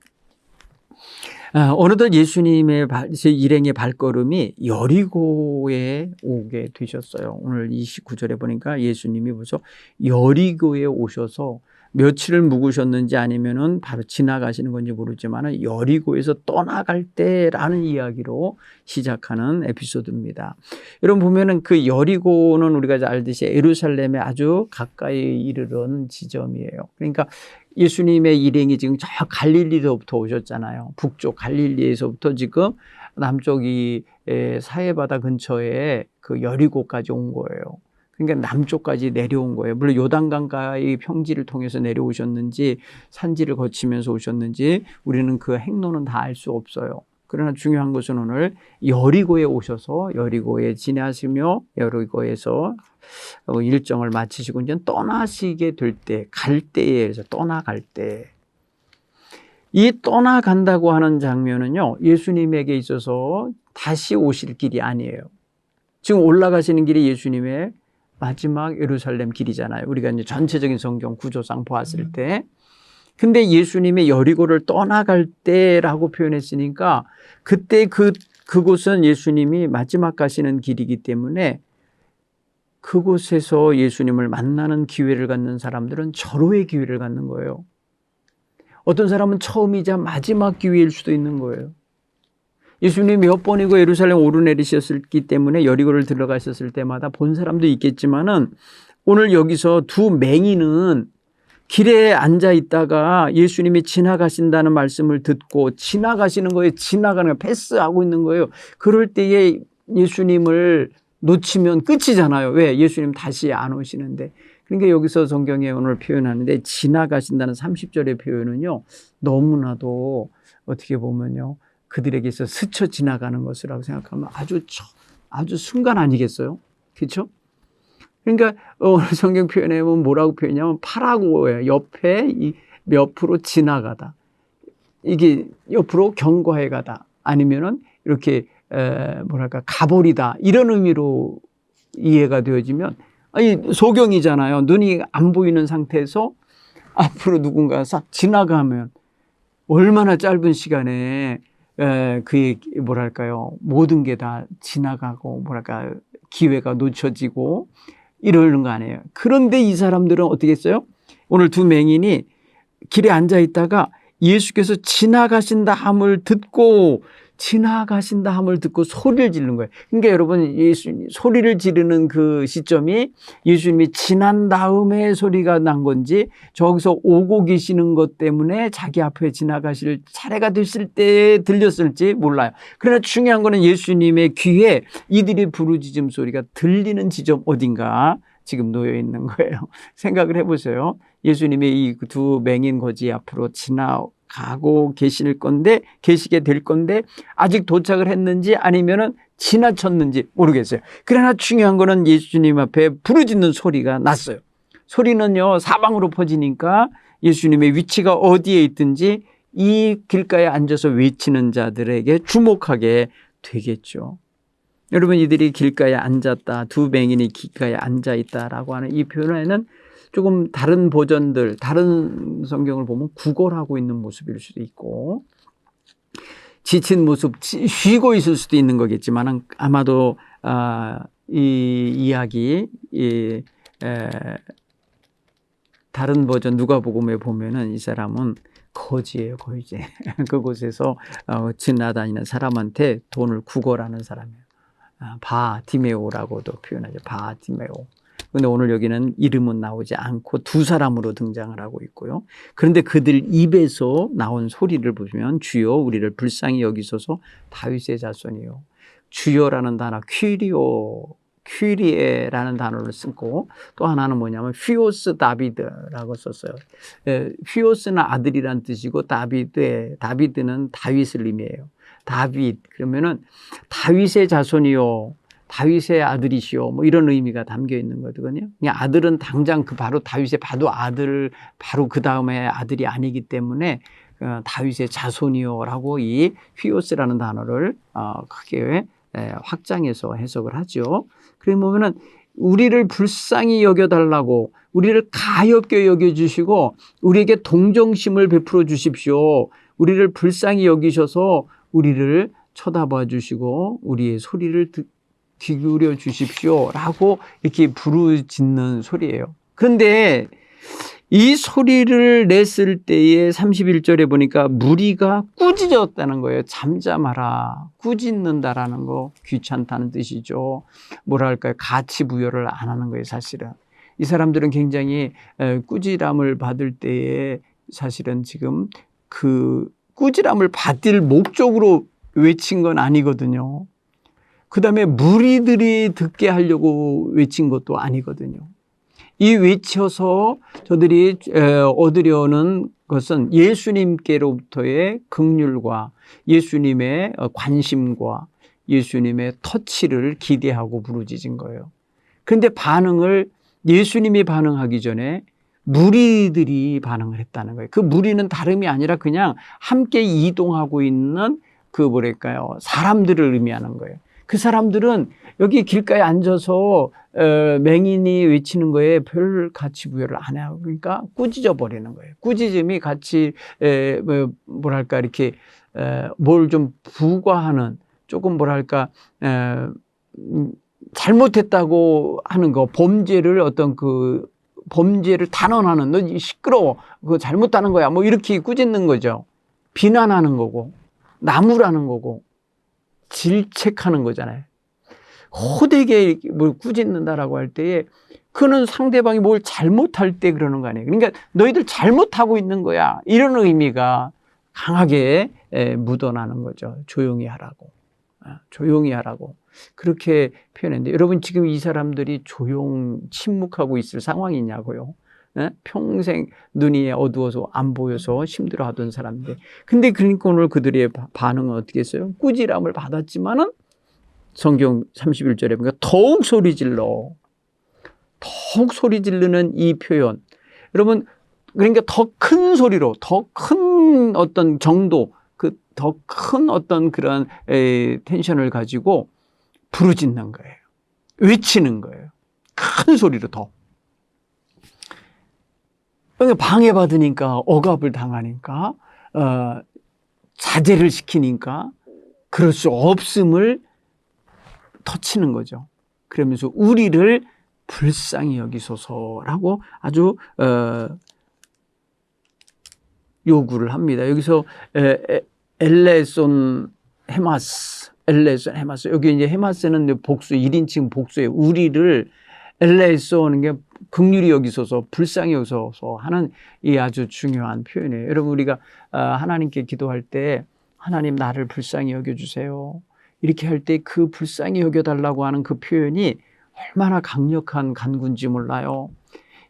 어느덧 예수님의 일행의 발걸음이 여리고에 오게 되셨어요. 오늘 29절에 보니까 예수님이 벌써 여리고에 오셔서 며칠을 묵으셨는지 아니면은 바로 지나가시는 건지 모르지만 여리고에서 떠나갈 때라는 이야기로 시작하는 에피소드입니다. 여러분 보면은 그 여리고는 우리가 알듯이 예루살렘에 아주 가까이 이르는 지점이에요. 그러니까 예수님의 일행이 지금 저 갈릴리로부터 오셨잖아요. 북쪽 갈릴리에서부터 지금 남쪽 이 사해바다 근처에 그 여리고까지 온 거예요. 그러니까 남쪽까지 내려온 거예요. 물론 요단강가의 평지를 통해서 내려오셨는지 산지를 거치면서 오셨는지 우리는 그 행로는 다 알 수 없어요. 그러나 중요한 것은 오늘 여리고에 오셔서 여리고에 지나시며 여리고에서 일정을 마치시고 이제 떠나시게 될 때, 갈 때에서 떠나갈 때. 이 떠나간다고 하는 장면은요, 예수님에게 있어서 다시 오실 길이 아니에요. 지금 올라가시는 길이 예수님의 마지막 예루살렘 길이잖아요. 우리가 이제 전체적인 성경 구조상 보았을 때. 근데 예수님의 여리고를 떠나갈 때라고 표현했으니까 그때 그곳은 예수님이 마지막 가시는 길이기 때문에 그곳에서 예수님을 만나는 기회를 갖는 사람들은 절호의 기회를 갖는 거예요. 어떤 사람은 처음이자 마지막 기회일 수도 있는 거예요. 예수님이 몇 번이고 예루살렘 오르내리셨기 때문에 여리고를 들어가셨을 때마다 본 사람도 있겠지만은 오늘 여기서 두 맹인은 길에 앉아 있다가 예수님이 지나가신다는 말씀을 듣고 지나가시는 거예요. 지나가는 거예요. 패스하고 있는 거예요. 그럴 때에 예수님을 놓치면 끝이잖아요. 왜? 예수님 다시 안 오시는데. 그러니까 여기서 성경에 오늘 표현하는데 지나가신다는 30절의 표현은요. 너무나도 어떻게 보면요. 그들에게서 스쳐 지나가는 것이라고 생각하면 아주 순간 아니겠어요? 그렇죠? 그러니까 오늘 성경 표현에 보면 뭐라고 표현하냐면 파라고예요. 옆으로 지나가다. 이게 옆으로 경과해 가다. 아니면은 이렇게 가버리다. 이런 의미로 이해가 되어지면 아니 소경이잖아요. 눈이 안 보이는 상태에서 앞으로 누군가 싹 지나가면 얼마나 짧은 시간에 그의 모든 게 다 지나가고 기회가 놓쳐지고 이러는 거 아니에요. 그런데 이 사람들은 어떻게 했어요? 오늘 두 맹인이 길에 앉아 있다가 예수께서 지나가신다 함을 듣고 소리를 지르는 거예요. 그러니까 여러분 예수님 소리를 지르는 그 시점이 예수님이 지난 다음에 소리가 난 건지 저기서 오고 계시는 것 때문에 자기 앞에 지나가실 차례가 됐을 때 들렸을지 몰라요. 그러나 중요한 거는 예수님의 귀에 이들의 부르짖음 소리가 들리는 지점 어딘가 지금 놓여 있는 거예요. 생각을 해보세요. 예수님의 이 두 맹인 거지 앞으로 지나가고 계시게 될 건데 아직 도착을 했는지 아니면은 지나쳤는지 모르겠어요. 그러나 중요한 거는 예수님 앞에 부르짖는 소리가 났어요. 소리는요 사방으로 퍼지니까 예수님의 위치가 어디에 있든지 이 길가에 앉아서 외치는 자들에게 주목하게 되겠죠. 여러분 이들이 길가에 앉았다, 두 맹인이 길가에 앉아 있다라고 하는 이 표현에는 조금 다른 버전들, 다른 성경을 보면 구걸하고 있는 모습일 수도 있고 지친 모습, 쉬고 있을 수도 있는 거겠지만 아마도 이 이야기 다른 버전 누가복음에 보면은 이 사람은 거지예요, 거지. 그곳에서 지나다니는 사람한테 돈을 구걸하는 사람이에요. 바디메오라고도 표현하죠. 바디메오. 그런데 오늘 여기는 이름은 나오지 않고 두 사람으로 등장을 하고 있고요. 그런데 그들 입에서 나온 소리를 보시면 주여 우리를 불쌍히 여기소서 다윗의 자손이요. 주여라는 단어 퀴리에라는 단어를 쓰고 또 하나는 뭐냐면 휘오스 다비드라고 썼어요. 휘오스는 아들이란 뜻이고 다비드는 다윗을 의미해요. 다윗 그러면은 다윗의 자손이요. 다윗의 아들이시오. 뭐 이런 의미가 담겨 있는 거거든요. 그냥 아들은 당장 바로 다윗의 바로 그 다음에 아들이 아니기 때문에 다윗의 자손이요라고 이 휘오스라는 단어를 크게 확장해서 해석을 하죠. 그러면은 우리를 불쌍히 여겨달라고 우리를 가엾게 여겨주시고 우리에게 동정심을 베풀어 주십시오. 우리를 불쌍히 여기셔서 우리를 쳐다봐 주시고 우리의 소리를 귀 기울여 주십시오 라고 이렇게 부르짖는 소리예요. 그런데 이 소리를 냈을 때에 31절에 보니까 무리가 꾸짖었다는 거예요. 잠잠하라. 꾸짖는다라는 거 귀찮다는 뜻이죠. 뭐랄까요? 가치 부여를 안 하는 거예요, 사실은. 이 사람들은 굉장히 꾸지람을 받을 때에 사실은 지금 그 꾸지람을 받을 목적으로 외친 건 아니거든요. 그 다음에 무리들이 듣게 하려고 외친 것도 아니거든요. 이 외쳐서 저들이 얻으려는 것은 예수님께로부터의 긍휼과 예수님의 관심과 예수님의 터치를 기대하고 부르짖은 거예요. 그런데 반응을 예수님이 반응하기 전에 무리들이 반응을 했다는 거예요. 그 무리는 다름이 아니라 그냥 함께 이동하고 있는 그 뭐랄까요? 사람들을 의미하는 거예요. 그 사람들은 여기 길가에 앉아서 맹인이 외치는 거에 별 가치 부여를 안 해요. 그러니까 꾸짖어 버리는 거예요. 꾸짖음이 같이 뭐랄까 이렇게 뭘 좀 부과하는 조금 뭐랄까 잘못했다고 하는 거, 범죄를 어떤 그 범죄를 단언하는, 너 시끄러워, 그거 잘못하는 거야, 뭐 이렇게 꾸짖는 거죠. 비난하는 거고 나무라는 거고 질책하는 거잖아요. 호되게 뭘 꾸짖는다라고 할 때에 그는 상대방이 뭘 잘못할 때 그러는 거 아니에요. 그러니까 너희들 잘못하고 있는 거야, 이런 의미가 강하게 묻어나는 거죠. 조용히 하라고. 조용히 하라고. 그렇게 표현했는데 여러분 지금 이 사람들이 침묵하고 있을 상황이냐고요. 평생 눈이 어두워서 안 보여서 힘들어하던 사람인데, 근데 그러니까 오늘 그들의 반응은 어떻게 했어요? 꾸지람을 받았지만은 성경 31절에 보니까 더욱 소리 지르는 이 표현. 여러분 그러니까 더 큰 소리로, 더 큰 어떤 정도, 그 더 큰 어떤 그런 텐션을 가지고 부르짖는 거예요. 외치는 거예요. 큰 소리로 더. 그러니까 방해받으니까, 억압을 당하니까, 자제를 시키니까 그럴 수 없음을 터치는 거죠. 그러면서 우리를 불쌍히 여기소서라고 아주 요구를 합니다. 여기서 엘레손 헤마스, 여기 이제 헤마스는 복수, 1인칭 복수예요. 우리를 엘레손 게 긍휼히 여기소서, 불쌍히 여기소서 하는 이 아주 중요한 표현이에요. 여러분 우리가 하나님께 기도할 때 하나님 나를 불쌍히 여겨주세요, 이렇게 할 때 그 불쌍히 여겨달라고 하는 그 표현이 얼마나 강력한 간구인지 몰라요.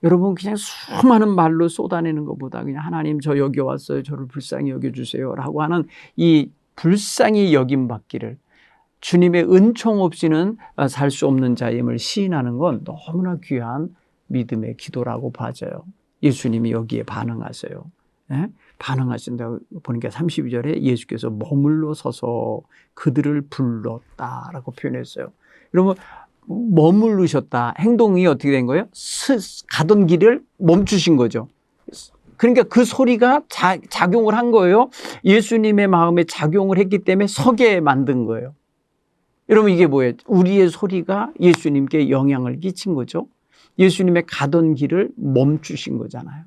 여러분 그냥 수많은 말로 쏟아내는 것보다 그냥 하나님 저 여기 왔어요, 저를 불쌍히 여겨주세요 라고 하는 이 불쌍히 여김 받기를, 주님의 은총 없이는 살 수 없는 자임을 시인하는 건 너무나 귀한 믿음의 기도라고 봐져요. 예수님이 여기에 반응하세요. 반응하신다고 보니까 32절에 예수께서 머물러 서서 그들을 불렀다라고 표현했어요. 여러분 머무르셨다, 행동이 어떻게 된 거예요? 가던 길을 멈추신 거죠. 그러니까 그 소리가 작용을 한 거예요. 예수님의 마음에 작용을 했기 때문에 서게 만든 거예요. 여러분 이게 뭐예요? 우리의 소리가 예수님께 영향을 끼친 거죠. 예수님의 가던 길을 멈추신 거잖아요.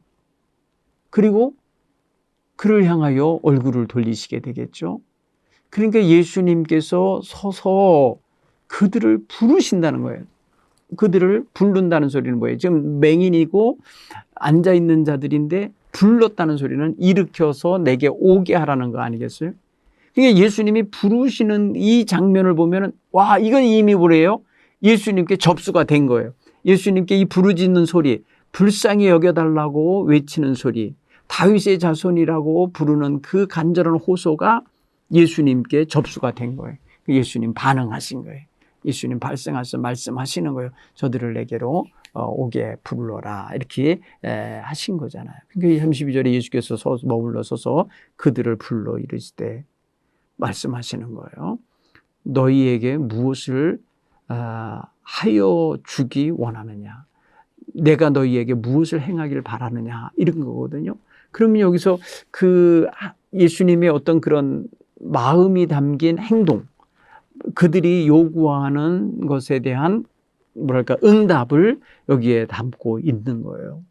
그리고 그를 향하여 얼굴을 돌리시게 되겠죠. 그러니까 예수님께서 서서 그들을 부르신다는 거예요. 그들을 부른다는 소리는 뭐예요? 지금 맹인이고 앉아있는 자들인데 불렀다는 소리는 일으켜서 내게 오게 하라는 거 아니겠어요? 그러니까 예수님이 부르시는 이 장면을 보면은 와, 이건 이미 뭐래요? 예수님께 접수가 된 거예요. 예수님께 이 부르짖는 소리, 불쌍히 여겨달라고 외치는 소리, 다윗의 자손이라고 부르는 그 간절한 호소가 예수님께 접수가 된 거예요. 예수님 반응하신 거예요. 예수님 발생하셔서 말씀하시는 거예요. 저들을 내게로 오게 불러라, 이렇게 하신 거잖아요. 그러니까 32절에 예수께서 머물러 서서 그들을 불러 이르시되 말씀하시는 거예요. 너희에게 무엇을 하여 주기 원하느냐, 내가 너희에게 무엇을 행하기를 바라느냐, 이런 거거든요. 그러면 여기서 그 예수님의 어떤 그런 마음이 담긴 행동, 그들이 요구하는 것에 대한 뭐랄까 응답을 여기에 담고 있는 거예요.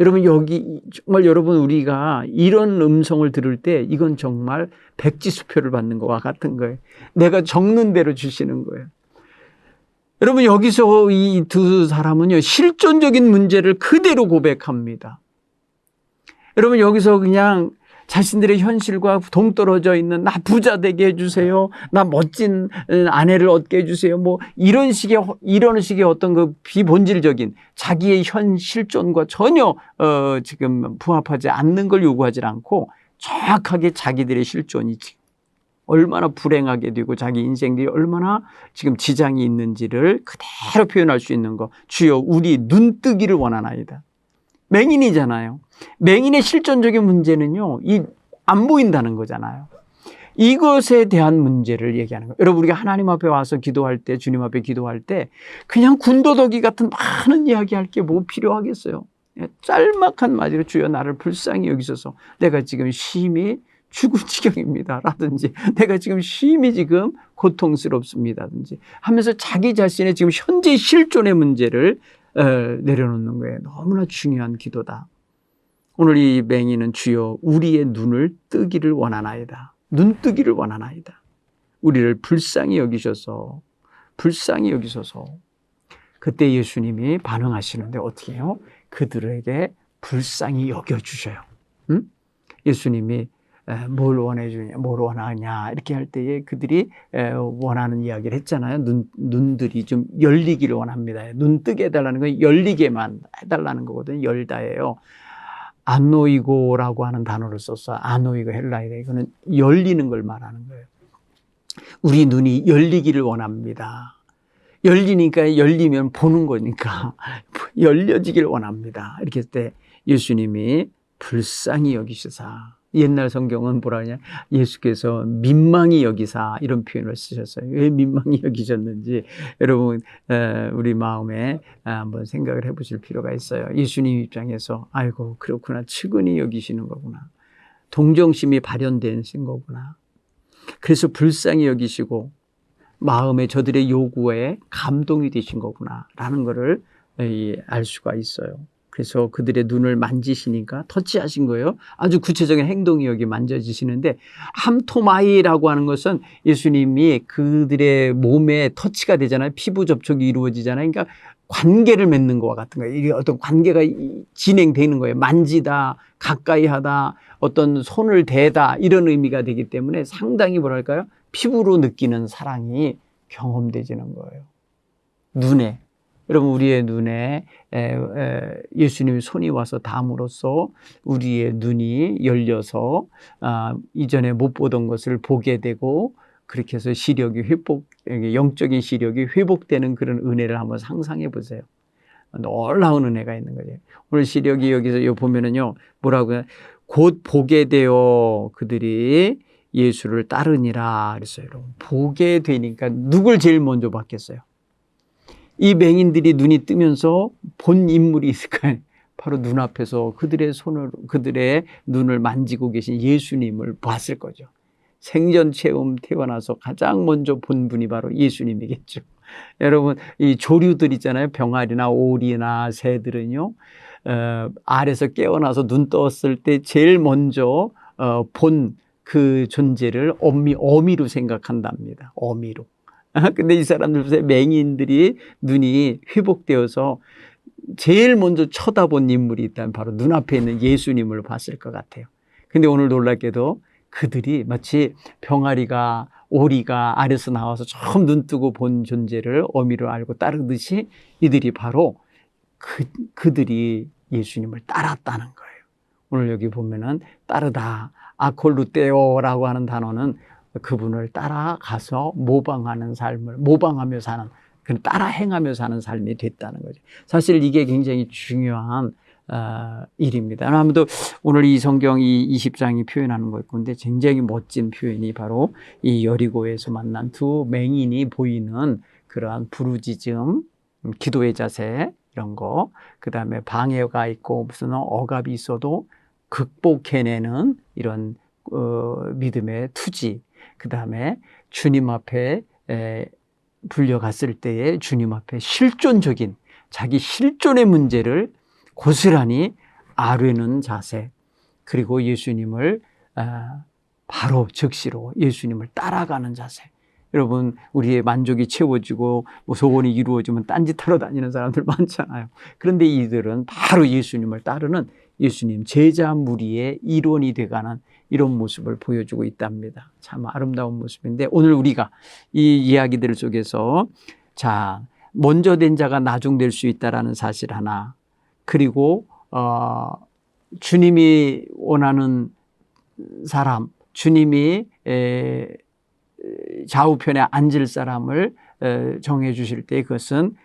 여러분 여기 정말 여러분 우리가 이런 음성을 들을 때 이건 정말 백지수표를 받는 것과 같은 거예요. 내가 적는 대로 주시는 거예요. 여러분 여기서 이 두 사람은요 실존적인 문제를 그대로 고백합니다. 여러분 여기서 그냥 자신들의 현실과 동떨어져 있는 나 부자 되게 해주세요. 나 멋진 아내를 얻게 해주세요. 뭐 이런 식의 어떤 그 비본질적인 자기의 현 실존과 전혀 지금 부합하지 않는 걸 요구하지 않고 정확하게 자기들의 실존이 얼마나 불행하게 되고 자기 인생들이 얼마나 지금 지장이 있는지를 그대로 표현할 수 있는 거. 주여 우리 눈뜨기를 원하나이다. 맹인이잖아요. 맹인의 실존적인 문제는요, 안 보인다는 거잖아요. 이것에 대한 문제를 얘기하는 거예요. 여러분, 우리가 하나님 앞에 와서 기도할 때, 주님 앞에 기도할 때, 그냥 군더더기 같은 많은 이야기 할 게 뭐 필요하겠어요. 짤막한 마디로 주여 나를 불쌍히 여기셔서 내가 지금 심히 죽을 지경입니다. 라든지 내가 지금 심히 지금 고통스럽습니다든지 하면서 자기 자신의 지금 현재 실존의 문제를 내려놓는 거예요. 너무나 중요한 기도다. 오늘 이 맹인은 주여 우리의 눈을 뜨기를 원하나이다. 눈뜨기를 원하나이다. 우리를 불쌍히 여기셔서 그때 예수님이 반응하시는데 어떻게 해요? 그들에게 불쌍히 여겨주셔요. 응? 예수님이 뭘 원하냐 이렇게 할 때에 그들이 원하는 이야기를 했잖아요. 눈들이 좀 열리기를 원합니다. 눈 뜨게 해달라는 건 열리게만 해달라는 거거든요. 열다예요. 아노이고라고 하는 단어를 써서 아노이고 헬라이다. 이거는 열리는 걸 말하는 거예요. 우리 눈이 열리기를 원합니다. 열리니까 열리면 보는 거니까 열려지기를 원합니다. 이렇게 했을 때 예수님이 불쌍히 여기시사. 옛날 성경은 뭐라 하냐? 예수께서 민망히 여기사 이런 표현을 쓰셨어요. 왜 민망히 여기셨는지 여러분 우리 마음에 한번 생각을 해보실 필요가 있어요. 예수님 입장에서 아이고 그렇구나 측은히 여기시는 거구나. 동정심이 발현된 거구나. 그래서 불쌍히 여기시고 마음에 저들의 요구에 감동이 되신 거구나 라는 것을 알 수가 있어요. 그래서 그들의 눈을 만지시니까 터치하신 거예요. 아주 구체적인 행동이 여기 만져지시는데 함토마이라고 하는 것은 예수님이 그들의 몸에 터치가 되잖아요. 피부 접촉이 이루어지잖아요. 그러니까 관계를 맺는 것과 같은 거예요. 이게 어떤 관계가 진행되는 거예요. 만지다, 가까이 하다, 어떤 손을 대다 이런 의미가 되기 때문에 상당히 뭐랄까요? 피부로 느끼는 사랑이 경험되지는 거예요. 눈에. 여러분 우리의 눈에 예수님의 손이 와서 닿음으로써 우리의 눈이 열려서 이전에 못 보던 것을 보게 되고 그렇게 해서 시력이 영적인 시력이 회복되는 그런 은혜를 한번 상상해 보세요. 놀라운 은혜가 있는 거죠. 오늘 시력이 여기서 보면은요 뭐라고요? 곧 보게 되어 그들이 예수를 따르니라 그랬어요. 여러분 보게 되니까 누굴 제일 먼저 봤겠어요? 이 맹인들이 눈이 뜨면서 본 인물이 있을까요? 바로 눈앞에서 그들의 눈을 만지고 계신 예수님을 봤을 거죠. 생전 체험 태어나서 가장 먼저 본 분이 바로 예수님이겠죠. 여러분, 이 조류들 있잖아요. 병아리나 오리나 새들은요, 알에서 깨어나서 눈 떴을 때 제일 먼저 본 그 존재를 어미로 생각한답니다. 어미로. 근데 이 사람들 맹인들이 눈이 회복되어서 제일 먼저 쳐다본 인물이 있다면 바로 눈앞에 있는 예수님을 봤을 것 같아요. 근데 오늘 놀랍게도 그들이 마치 병아리가 오리가 알에서 나와서 처음 눈 뜨고 본 존재를 어미로 알고 따르듯이 이들이 바로 그들이 예수님을 따랐다는 거예요. 오늘 여기 보면은 따르다 아콜루테오라고 하는 단어는 그분을 따라가서 모방하며 사는, 따라 행하며 사는 삶이 됐다는 거죠. 사실 이게 굉장히 중요한 일입니다. 아무도 오늘 이 성경 이 20장이 표현하는 것 같은데 굉장히 멋진 표현이 바로 이 여리고에서 만난 두 맹인이 보이는 그러한 부르짖음, 기도의 자세 이런 거, 그 다음에 방해가 있고 무슨 억압이 있어도 극복해내는 이런 믿음의 투지, 그 다음에 주님 앞에 불려갔을 때에 주님 앞에 실존적인 자기 실존의 문제를 고스란히 아뢰는 자세, 그리고 예수님을 바로 즉시로 예수님을 따라가는 자세. 여러분, 우리의 만족이 채워지고 뭐 소원이 이루어지면 딴짓하러 다니는 사람들 많잖아요. 그런데 이들은 바로 예수님을 따르는 예수님 제자 무리의 일원이 돼가는 이런 모습을 보여주고 있답니다. 참 아름다운 모습인데, 오늘 우리가 이 이야기들 속에서 자, 먼저 된 자가 나중될 수 있다라는 사실 하나, 그리고 주님이 원하는 사람, 주님이 좌우편에 앉을 사람을 정해 주실 때 그것은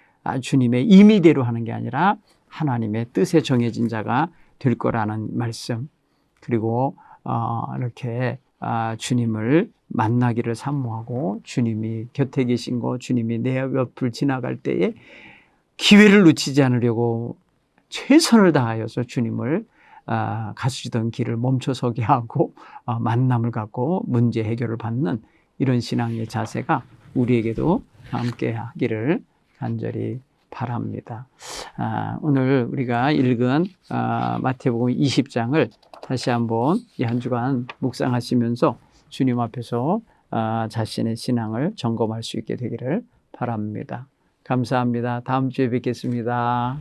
주님의 임의대로 하는 게 아니라 하나님의 뜻에 정해진 자가 될 거라는 말씀, 그리고 이렇게 주님을 만나기를 사모하고 주님이 곁에 계신 거, 주님이 내 옆을 지나갈 때에 기회를 놓치지 않으려고 최선을 다하여서 주님을 가시던 길을 멈춰서게 하고 만남을 갖고 문제 해결을 받는 이런 신앙의 자세가 우리에게도 함께 하기를 간절히 바랍니다. 오늘 우리가 읽은 마태복음 20장을 다시 한번 이 한 주간 묵상하시면서 주님 앞에서 자신의 신앙을 점검할 수 있게 되기를 바랍니다. 감사합니다. 다음 주에 뵙겠습니다.